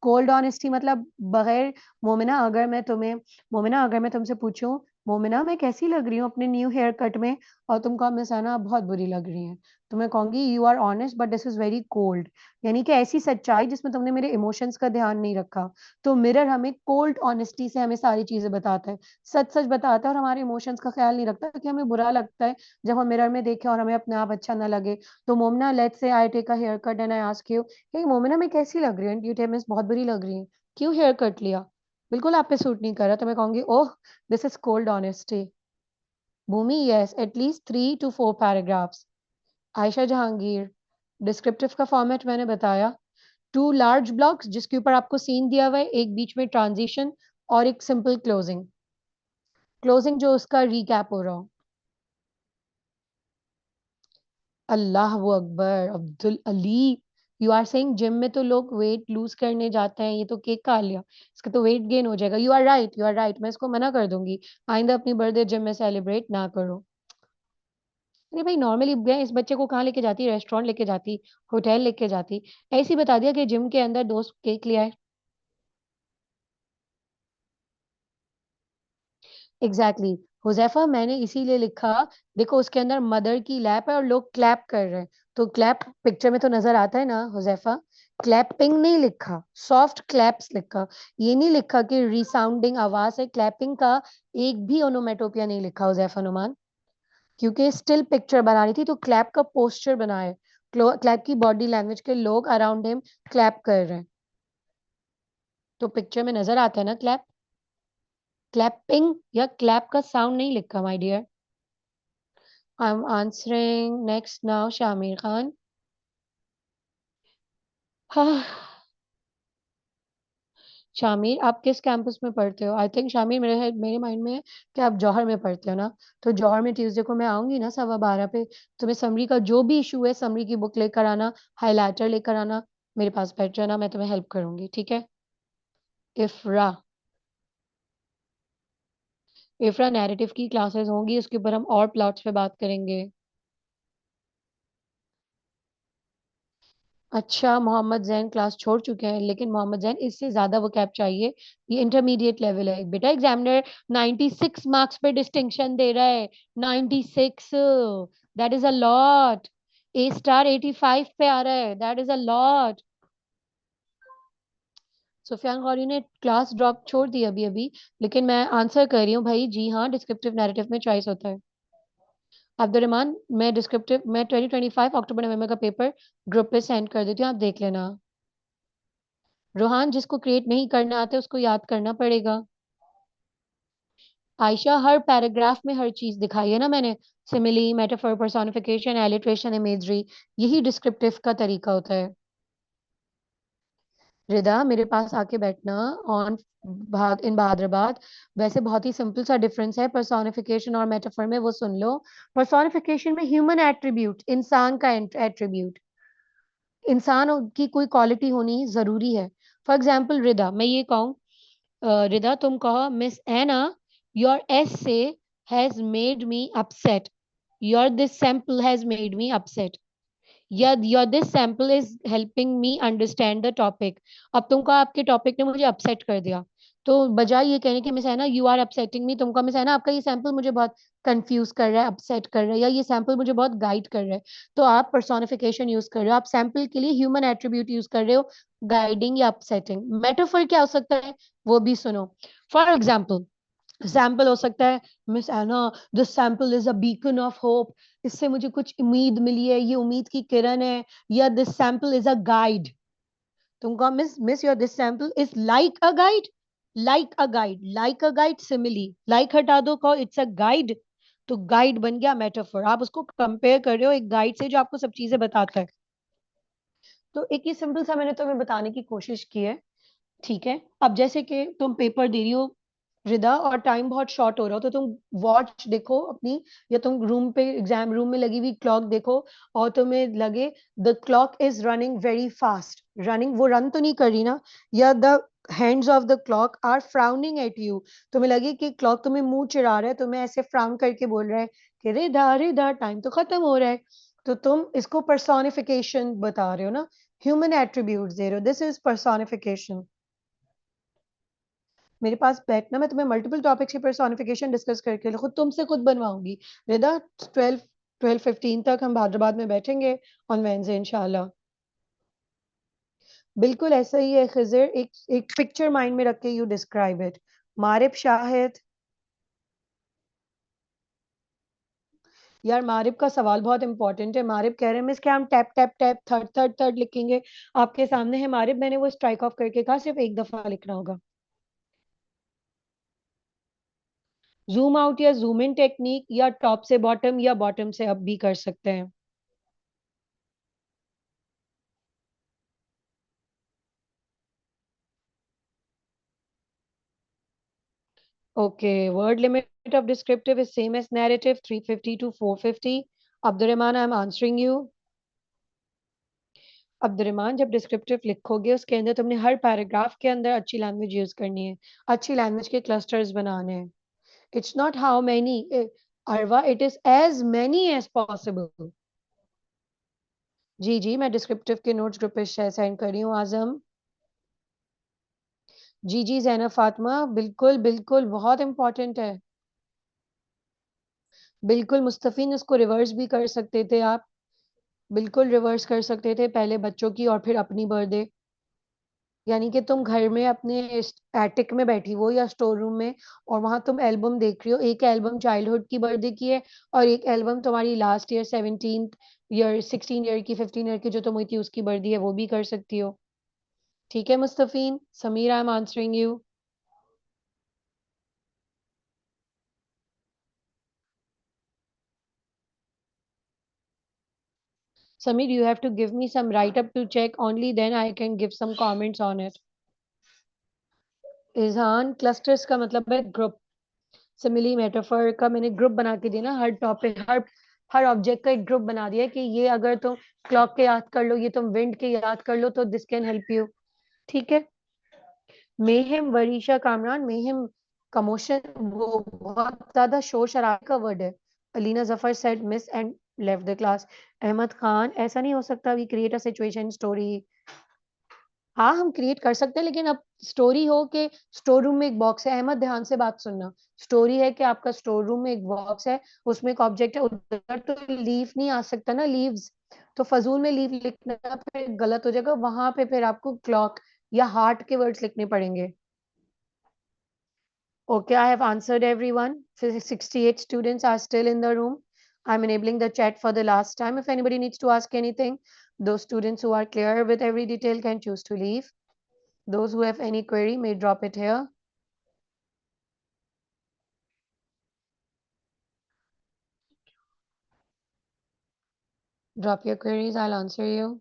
कोल्ड ऑनेस्टी मतलब बगैर, मोमिना अगर मैं तुम्हें, मोमिना अगर मैं तुमसे पूछूं, मोमिना मैं कैसी लग रही हूँ अपने न्यू हेयर कट में, और तुम कहो मिस आना बहुत बुरी लग रही है, तो मैं कहूंगी you are honest but this is very cold. यानी कि ऐसी सच्चाई जिसमें तुमने मेरे इमोशंस का ध्यान नहीं रखा। तो मिरर हमें कोल्ड ऑनेस्टी से हमें सारी चीजें बताता है, सच सच बताता है, और हमारे इमोशंस का ख्याल नहीं रखता कि हमें बुरा लगता है जब हम मिरर में देखें और हमें अपने आप अच्छा ना लगे। तो Momna, let's say I take a haircut and I ask you, hey Momina मैं कैसी लग रही हूँ, यू टेल मिस बहुत बुरी लग रही है, क्यों हेयर कट लिया, बिल्कुल आप पे सूट नहीं कर रहा, तो मैं कहूंगी oh this is cold honesty. Bhumi, yes, at least 3 to 4 paragraphs. Ayesha Jahangir, descriptive का फॉर्मेट मैंने बताया, 2 लार्ज ब्लॉक्स जिसके ऊपर आपको सीन दिया हुआ है, एक बीच में ट्रांजिशन और एक सिंपल क्लोजिंग, क्लोजिंग जो उसका रीकैप हो रहा हो। अल्लाह वो Akbar, Abdul Ali, you are saying gym में तो लोग वेट लूज करने जाते हैं, ये तो केक खा लिया, इसका तो वेट गेन हो जाएगा। You are right, you are right, मैं इसको मना कर दूंगी, आइंदा अपनी बर्थडे जिम में सेलिब्रेट ना करो। अरे भाई नॉर्मली मैं इस बच्चे को कहाँ लेके जाती, रेस्टोरेंट लेके जाती, होटल लेके जाती, ऐसे ही बता दिया कि जिम के अंदर दोस्त केक ले आए। Exactly exactly. हुजैफा मैंने इसीलिए लिखा, देखो उसके अंदर मदर की लैप है और लोग क्लैप कर रहे हैं, तो क्लैप पिक्चर में तो नजर आता है ना हुजैफा। क्लैपिंग नहीं लिखा, सॉफ्ट क्लैप्स लिखा। ये नहीं लिखा कि रिसाउंडिंग आवाज है, क्लैपिंग का एक भी ओनोमेटोपिया नहीं लिखा हुजैफा नुमान, क्योंकि स्टिल पिक्चर बना रही थी तो क्लैप का पोस्चर बनाए, क्लैप की बॉडी लैंग्वेज के लोग अराउंड हिम क्लैप कर रहे हैं, तो पिक्चर में नजर आता है ना क्लैप। क्लैपिंग या क्लैप का साउंड नहीं लिखा my dear. I am answering next now Shamir Khan. हाँ, शामिर आप किस कैंपस में पढ़ते हो? आई थिंक शामिर, मेरे माइंड में है कि आप जौहर में पढ़ते हो ना। तो जौहर में ट्यूसडे को मैं आऊंगी ना 12:15 पे, तुम्हें समरी का जो भी इशू है समरी की बुक लेकर आना, हाईलाइटर लेकर आना, मेरे पास बैठ जाना, मैं तुम्हें हेल्प करूंगी, ठीक है? इफ्रा, इफ्रा नैरेटिव की क्लासेस होंगी, उसके ऊपर हम और प्लॉट्स पे बात करेंगे। अच्छा, मोहम्मद जैन क्लास छोड़ चुके हैं, लेकिन मोहम्मद जैन इससे ज्यादा वो कैप चाहिए, ये इंटरमीडिएट लेवल है बेटा। एग्जामिनर 96 मार्क्स पे डिस्टिंक्शन दे रहा है, 96, that is a lot. A star 85 पे आ रहा है, that is a lot. Sufiyan Ghauri ने क्लास ड्रॉप छोड़ दी अभी अभी, लेकिन मैं आंसर कर रही हूँ भाई, जी हाँ डिस्क्रिप्टिव नैरेटिव में चॉइस होता है। अब्दुलरहमान, मैं 2025 अक्टूबर नवंबर का पेपर ग्रुप पे सेंड कर देती हूँ, आप देख लेना। रोहान, जिसको क्रिएट नहीं करना आता उसको याद करना पड़ेगा। आयशा, हर पैराग्राफ में हर चीज दिखाई है ना मैंने, simile, metaphor, personification, alliteration, imagery, यही डिस्क्रिप्टिव का तरीका होता है। रिदा, मेरे पास आके बैठना ऑन भाग इन बहादुराबाद। वैसे बहुत ही सिंपल सा डिफरेंस है पर्सोनिफिकेशन और मेटाफर में, वो सुन लो। पर्सोनिफिकेशन में ह्यूमन एट्रीब्यूट, इंसान का एट्रीब्यूट, इंसान की कोई क्वालिटी होनी जरूरी है। फॉर एग्जाम्पल रिदा, मैं ये कहूँ, रिदा तुम कहो miss Anna, your essay has made me upset, your this sample has made me upset, या your this sample is helping me understand the topic. अब तुमको आपके टॉपिक ने मुझे अपसेट कर दिया, तो बजाय ये कहने कि मिस है ना यू आर अपसेटिंग मी, तुमको मिस है ना आपका ये सैंपल मुझे बहुत कंफ्यूज कर रहा है, अपसेट कर रहा है, या ये सैंपल मुझे बहुत गाइड कर रहा है, तो आप पर्सोनिफिकेशन यूज कर रहे हो, आप सैंपल के लिए ह्यूमन एट्रीब्यूट यूज कर रहे हो, गाइडिंग या अपसेटिंग। मेटाफर क्या हो सकता है वो भी सुनो। फॉर एग्जाम्पल, सैंपल हो सकता है miss Ana this sample is a beacon of hope, इससे मुझे कुछ उम्मीद मिली है, ये उम्मीद की किरण है। या this sample is a guide, तुमको miss miss your this sample is like a guide, like a guide, like a guide simile, like हटा दो कहो इट्स अ गाइड, तो गाइड बन गया मेटाफर। आप उसको कंपेयर कर रहे हो एक गाइड से जो आपको सब चीजें बताता है। तो एक ही सिंपल सा मैंने तुम्हें बताने की कोशिश की है। ठीक है, अब जैसे कि तुम पेपर दे रही हो रिदा, और टाइम बहुत शॉर्ट हो रहा हो, तो तुम वॉच देखो अपनी, या तुम रूम पे एग्जाम रूम में लगी हुई क्लॉक देखो, और तुम्हें लगे the clock is running very fast, running वो रन तो नहीं कर रही ना, या the hands of the clock are frowning at you, तुम्हें लगे कि क्लॉक तुम्हें मुंह चिढ़ा रहा है, तुम्हें ऐसे फ्राउन करके बोल रहा है कि रिदा रिदा टाइम तो खत्म हो रहा है, तो तुम इसको पर्सोनिफिकेशन बता रहे हो ना, ह्यूमन एट्रीब्यूट्स दे रहे हो, दिस इज पर्सोनिफिकेशन। मेरे पास बैठना, मैं तुम्हें मल्टीपल टॉपिक्स की पर्सोनिफिकेशन डिस्कस करके खुद तुमसे खुद बनवाऊंगी। रिदा 12:15 तक हम हैदराबाद में बैठेंगे ऑन वेडनेसडे इंशाल्लाह। बिल्कुल ऐसा ही है खिजर, एक एक पिक्चर माइंड में रख के यू डिस्क्राइब इट। मारिफ शाहिद, यार मारिफ का सवाल बहुत इंपॉर्टेंट है। मारिफ कह रहे हैं मिस क्या हम tap tap tap third third third लिखेंगे? आपके सामने है मारिफ, मैंने वो स्ट्राइक ऑफ करके कहा सिर्फ एक दफा लिखना होगा। जूम आउट या जूम इन टेक्निक, या टॉप से बॉटम या बॉटम से अप भी कर सकते हैं। Okay, word limit of descriptive is same as narrative, 350 to 450. Abdurrahman, I'm answering you. Abdurrahman, जब डिस्क्रिप्टिव लिखोगे उसके अंदर तुमने हर पैराग्राफ के अंदर अच्छी लैंग्वेज यूज करनी है, अच्छी लैंग्वेज के क्लस्टर्स बनाने हैं। It's not how many Arwa, it is as many as possible. जी जी, मैं डिस्क्रिप्टिव के नोट्स ग्रुप पे सेंड कर रही हूँ आजम। जी जी जैनब फातिमा, बिल्कुल बिल्कुल बहुत इंपॉर्टेंट है। बिल्कुल मुस्तफिन, इसको रिवर्स भी कर सकते थे आप, बिल्कुल रिवर्स कर सकते थे, पहले बच्चों की और फिर अपनी बर्थडे। यानी कि तुम घर में अपने एटिक में बैठी हो या स्टोर रूम में, और वहां तुम एल्बम देख रही हो, एक एल्बम चाइल्डहुड की बर्थडे की है, और एक एल्बम तुम्हारी last year 17th year 16 year की 15 ईयर की जो तुम हुई थी उसकी बर्थडे है, वो भी कर सकती हो। ठीक है Mustafeen. Sameer, I am answering you. Sameer, you have to give me some write up to check, only then I can give some comments on it. Izhan, clusters का मतलब है ग्रुप। सिमिली मेटाफर का मैंने ग्रुप बना के दिया ना, हर टॉपिक हर हर ऑब्जेक्ट का एक ग्रुप बना दिया कि ये अगर तुम क्लॉक के याद कर लो, ये तुम विंड के याद कर लो, तो दिस कैन हेल्प यू। ठीक है। Mayhem, Varisha Kamran, mayhem commotion, वो बहुत ज्यादा शोर शराबे का वर्ड है। Alina Zafar said miss and left the class. Ahmad Khan, ऐसा नहीं हो सकता, we create a situation story. हाँ हम क्रिएट कर सकते हैं, लेकिन अब स्टोरी हो कि स्टोर रूम में एक बॉक्स है, अहमद ध्यान से बात सुनना। स्टोरी है कि आपका स्टोर रूम में एक बॉक्स है, उसमें एक ऑब्जेक्ट है, उधर तो लीफ नहीं आ सकता ना, लीव्स, तो फजूल में लीव लिखना फिर गलत हो जाएगा, वहां पे फिर आपको क्लॉक या हार्ट के वर्ड्स लिखने पड़ेंगे। Okay, I have answered everyone. 68 students are still in the room. I'm enabling the chat for the last time. If anybody needs to ask anything, those students who are clear with every detail can choose to leave. Those who have any query may drop it here. Drop your queries, I'll answer you.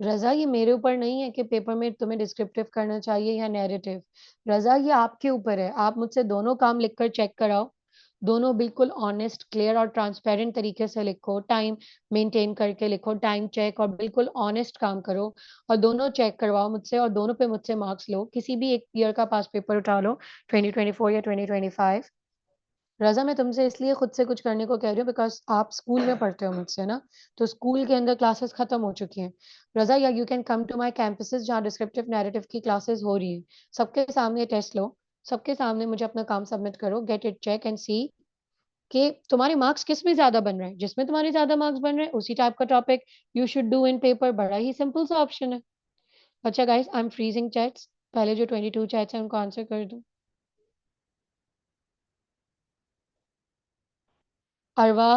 रजा, ये मेरे ऊपर नहीं है कि पेपर में तुम्हें डिस्क्रिप्टिव करना चाहिए या नैरेटिव। रजा, ये आपके ऊपर है, आप मुझसे दोनों काम लिखकर चेक कराओ, दोनों बिल्कुल ऑनेस्ट, क्लियर और ट्रांसपेरेंट तरीके से लिखो, टाइम मेंटेन करके लिखो, टाइम चेक और बिल्कुल ऑनेस्ट काम करो। और दोनों चेक करवाओ मुझसे और दोनों पे मुझसे मार्क्स लो। किसी भी एक ईयर का पास पेपर उठा लो, 2024 या 2025। रजा, मैं तुमसे इसलिए खुद से कुछ करने को कह रही हूँ बिकॉज आप स्कूल में पढ़ते हो मुझसे ना, तो स्कूल के अंदर क्लासेस खत्म हो चुकी हैं। रजा, या you can come to my campuses जहाँ डिस्क्रिप्टिव नैरेटिव की क्लासेस हो रही है। सबके सामने टेस्ट लो, सबके सामने मुझे अपना काम सबमिट करो, गेट इट चेक एंड सी कि तुम्हारे मार्क्स किस में ज्यादा बन रहे हैं। जिसमें तुम्हारे ज्यादा मार्क्स बन रहे हैं उसी टाइप का topic you should do in paper. बड़ा ही सिंपल सा ऑप्शन है। अच्छा guys, I am freezing chats. पहले जो 22 चैट्स हैं उनको आंसर कर दो। अरवा,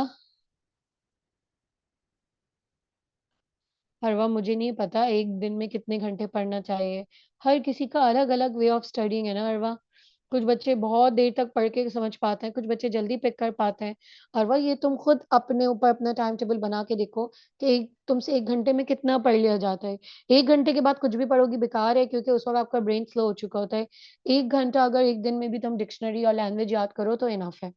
अरवा मुझे नहीं पता एक दिन में कितने घंटे पढ़ना चाहिए। हर किसी का अलग अलग वे ऑफ स्टडिंग है ना अरवा। कुछ बच्चे बहुत देर तक पढ़ के समझ पाते हैं, कुछ बच्चे जल्दी पिक कर पाते हैं। अरवा, ये तुम खुद अपने ऊपर अपना टाइम टेबल बना के देखो कि तुमसे 1 घंटे में कितना पढ़ लिया जाता है। 1 घंटे के बाद कुछ भी पढ़ोगी बेकार है, क्योंकि उस वक्त आपका ब्रेन स्लो हो चुका होता है। 1 घंटा अगर एक दिन में भी तुम डिक्शनरी और लैंग्वेज याद करो तो इनफ है।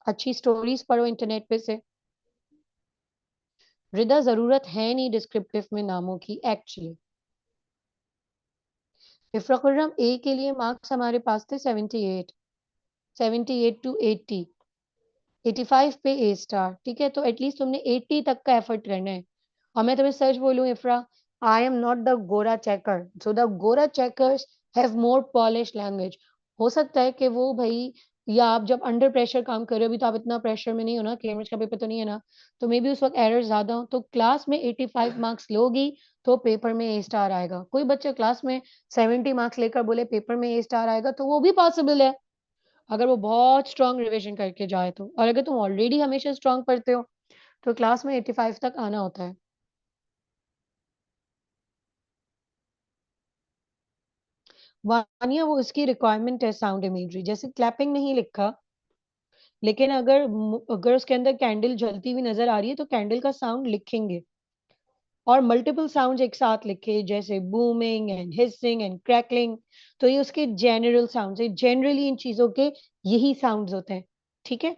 अच्छी स्टोरीज पढ़ो इंटरनेट पे से। रिदा, जरूरत है नहीं डिस्क्रिप्टिव में नामों की एक्चुअली। इफ्राकुर्रम, ए के लिए मार्क्स हमारे पास थे 78, 78 to 80, 85 पे ए स्टार। ठीक है, तो एटलीस्ट तुमने 80 तक का एफर्ट करना है। और मैं तुम्हें सच बोलूं इफ्रा, आई एम नॉट द गोरा चेकर, सो द गोरा checkers have more polish language. हो सकता है कि वो भाई, या आप जब अंडर प्रेशर काम कर रहे हो, अभी तो आप इतना प्रेशर में नहीं हो ना, कैम्ब्रिज का पेपर तो नहीं है ना, तो मे बी उस वक्त एरर ज्यादा हो। तो क्लास में 85 मार्क्स लोगी तो पेपर में ए स्टार आएगा। कोई बच्चा क्लास में 70 मार्क्स लेकर बोले पेपर में ए स्टार आएगा तो वो भी पॉसिबल है, अगर वो बहुत स्ट्रांग रिवीजन करके जाए तो। और अगर तुम ऑलरेडी हमेशा स्ट्रांग पढ़ते हो तो क्लास में 85 तक आना होता है। वानिया, वो उसकी रिक्वायरमेंट है साउंड इमेजरी, जैसे क्लैपिंग नहीं लिखा, लेकिन अगर उसके अंदर कैंडल जलती हुई नजर आ रही है तो कैंडल का साउंड लिखेंगे। और मल्टीपल साउंड्स एक साथ लिखे, जैसे booming and hissing and crackling. तो ये उसके जनरल साउंड्स है, जनरली इन चीजों के यही साउंड्स होते हैं। ठीक है।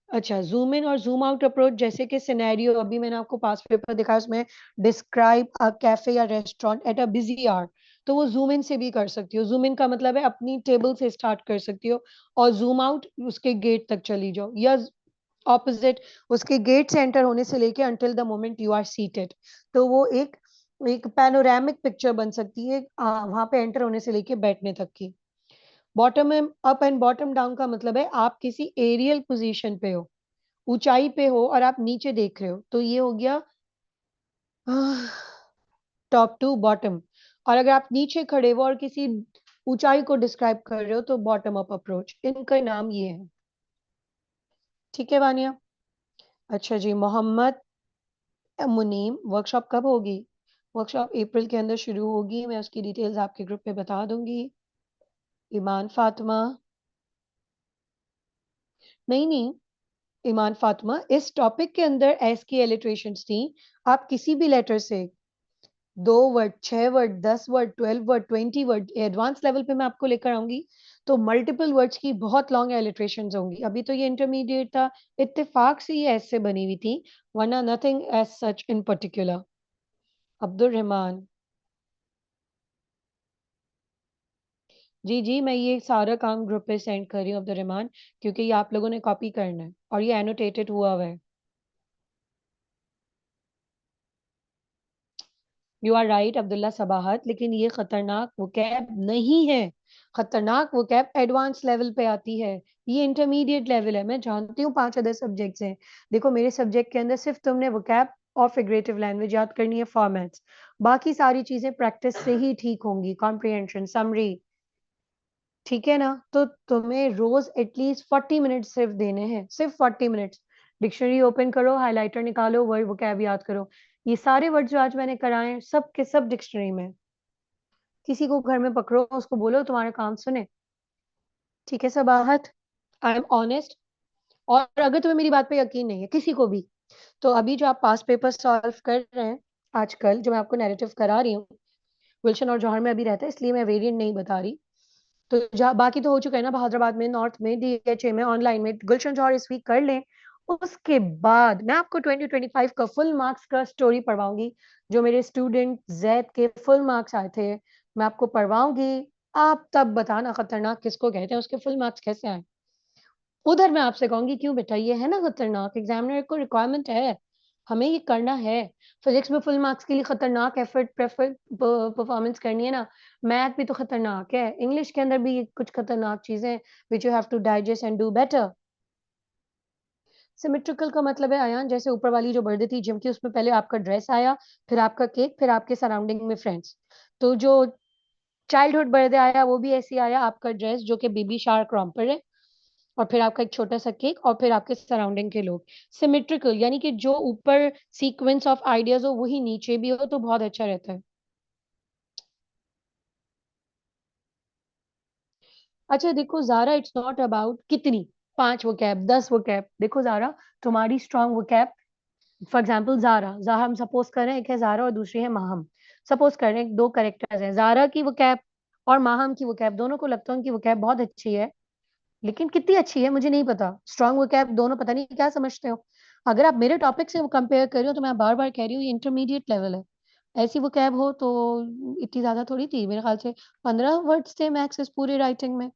अच्छा, जूम इन और जूम आउट अप्रोच, जैसे कि सिनेरियो अभी मैंने आपको पास पेपर दिखाया, उसमें डिस्क्राइब अ कैफे या restaurant at a busy hour, तो वो जूम इन से भी कर सकती हो। जूम इन का मतलब है अपनी टेबल से स्टार्ट कर सकती हो और जूम आउट उसके गेट तक चली जाओ, या ऑपोजिट उसके गेट से एंटर होने से लेके until the moment you are seated. तो वो एक एक पैनोरामिक पिक्चर बन सकती है वहां पे एंटर होने से लेके बैठने तक की। Bottom up and bottom down का मतलब है आप किसी एरियल पोजीशन पे हो, ऊंचाई पे हो और आप नीचे देख रहे हो, तो ये हो गया टॉप टू बॉटम। और अगर आप नीचे खड़े हो और किसी ऊंचाई को डिस्क्राइब कर रहे हो तो बॉटम अप अप्रोच। इनका नाम ये है। ठीक है वानिया। अच्छा जी, मोहम्मद मुनीम, वर्कशॉप कब होगी? वर्कशॉप अप्रैल के अंदर शुरू होगी, मैं उसकी डिटेल्स आपके ग्रुप पे बता दूंगी। ईमान फातिमा, नहीं नहीं, ईमान फातिमा, इस टॉपिक के अंदर एस की एलिट्रेशंस थी। आप किसी भी लेटर से 2 word, 6 word, 10 word, 12 word, 20 word, advance level पे मैं आपको लेकर आऊंगी तो मल्टीपल वर्ड्स की बहुत लॉन्ग एलिट्रेशंस होंगी। अभी तो ये इंटरमीडिएट था, इत्तेफाक से ये ऐसे बनी हुई थी, वरना nothing as such in particular. Abdul Rahman, जी जी, मैं ये सारा काम ग्रुप पे सेंड कर रही हूँ अब्दुल रहमान, क्योंकि ये आप लोगों ने कॉपी करना है और ये एनोटेटेड हुआ है। You are right Abdullah Sabahat, लेकिन ये खतरनाक वोकैब नहीं है। खतरनाक वोकैब एडवांस लेवल पे आती है, ये इंटरमीडिएट लेवल है। मैं जानती हूँ 5 अदर सब्जेक्ट्स हैं। देखो, मेरे सब्जेक्ट के अंदर सिर्फ तुमने वोकैब और फिगरेटिव लैंग्वेज याद करनी है, फॉर्मेट्स। बाकी सारी चीजें प्रैक्टिस से ही ठीक होंगी, कॉम्प्रिहेंशन, समरी। ठीक है ना? तो तुम्हें रोज एटलीस्ट 40 मिनट सिर्फ देने हैं, सिर्फ 40 मिनट्स। डिक्शनरी ओपन करो, हाइलाइटर निकालो, वर्ड वोकैब याद करो। ये सारे वर्ड जो आज मैंने कराए हैं सब के सब डिक्शनरी में। किसी को घर में पकड़ो, उसको बोलो तुम्हारा काम सुने। ठीक है सबाहत, आई एम ऑनेस्ट। और अगर तुम्हें मेरी बात पे यकीन नहीं है किसी को भी, तो अभी जो आप पास पेपर सॉल्व कर रहे हैं आजकल, जो मैं आपको नैरेटिव करा रही हूँ, गुलशन और जौहर में अभी रहता है इसलिए मैं वेरिएंट नहीं बता रही। तो बाकी तो हो चुका है ना, हैदराबाद में, नॉर्थ में, डीएचए में, ऑनलाइन में, गुलशन जौहर इस वीक कर लें। उसके बाद मैं आपको 2025 का फुल मार्क्स का स्टोरी पढ़वाऊंगी, जो मेरे स्टूडेंट जैद के फुल मार्क्स आए थे, मैं आपको पढ़वाऊंगी। आप तब बताना खतरनाक किसको कहते हैं, उसके फुल मार्क्स कैसे आए। उधर मैं आपसे कहूंगी क्यों बेटा, ये है ना खतरनाक, एग्जामिनर को रिक्वायरमेंट है, हमें ये करना है। फिजिक्स में फुल मार्क्स के लिए खतरनाक एफर्ट प्रेफर परफॉर्मेंस करनी है ना। मैथ भी तो खतरनाक है, इंग्लिश के अंदर भी कुछ खतरनाक चीजें which you have to digest and do better. Symmetrical का मतलब है आयान, जैसे ऊपर वाली जो बर्थडे थी जिम की, उसमें पहले आपका ड्रेस आया, फिर आपका केक, फिर आपके सराउंडिंग में फ्रेंड्स। तो जो चाइल्डहुड बर्थडे आया वो भी ऐसे ही आया, आपका ड्रेस जो कि बेबी शार्क रॉम्पर है, और फिर आपका एक छोटा सा केक, और फिर आपके सराउंडिंग के लोग। सिमेट्रिकल यानी कि जो ऊपर सीक्वेंस ऑफ आइडियाज हो वही नीचे भी हो, तो बहुत अच्छा रहता है। अच्छा देखो जारा, इट्स नॉट अबाउट कितनी, 5 वो कैब, 10 वो कैब। देखो जारा, तुम्हारी स्ट्रांग वो कैब, फॉर एग्जाम्पल जारा, जारा हम सपोज कर रहे हैं, एक है जारा और दूसरी है माहम। सपोज कर रहे हैं दो करेक्टर्स हैं, जारा की वो कैब और माहम की वो कैब, दोनों को लगता है कि वो कैब बहुत अच्छी है, लेकिन कितनी अच्छी है मुझे नहीं पता। स्ट्रांग वोकैब दोनों पता नहीं क्या समझते हो। अगर आप मेरे टॉपिक से कंपेयर कर रहे हो तो मैं बार बार कह रही हूँ ये इंटरमीडिएट लेवल है। ऐसी वो कैब हो तो इतनी ज्यादा थोड़ी थी, मेरे ख्याल से 15 वर्ड्स थे मैक्स इस पूरी राइटिंग में।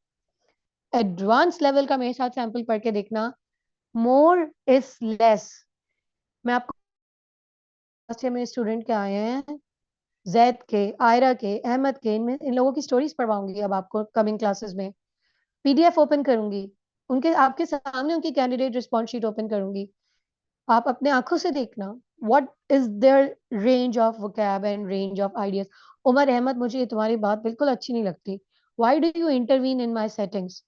एडवांस लेवल का मेरे साथ सैंपल पढ़ के देखना, मोर इज लेस। मैं आपको लास्ट ईयर में स्टूडेंट के आए हैं, जैद के, आयरा के, अहमद के, इनमें इन लोगों की स्टोरीज पढ़वाऊंगी अब आपको कमिंग क्लासेस में। पीडीएफ ओपन करूंगी, उनके आपके सामने उनकी कैंडिडेट रिस्पॉन्स शीट ओपन करूंगी, आप अपने आंखों से देखना what is their range of vocab and range of ideas. Umar Ahmad, मुझे ये तुम्हारी बात बिल्कुल अच्छी नहीं लगती, why do you intervene in my settings.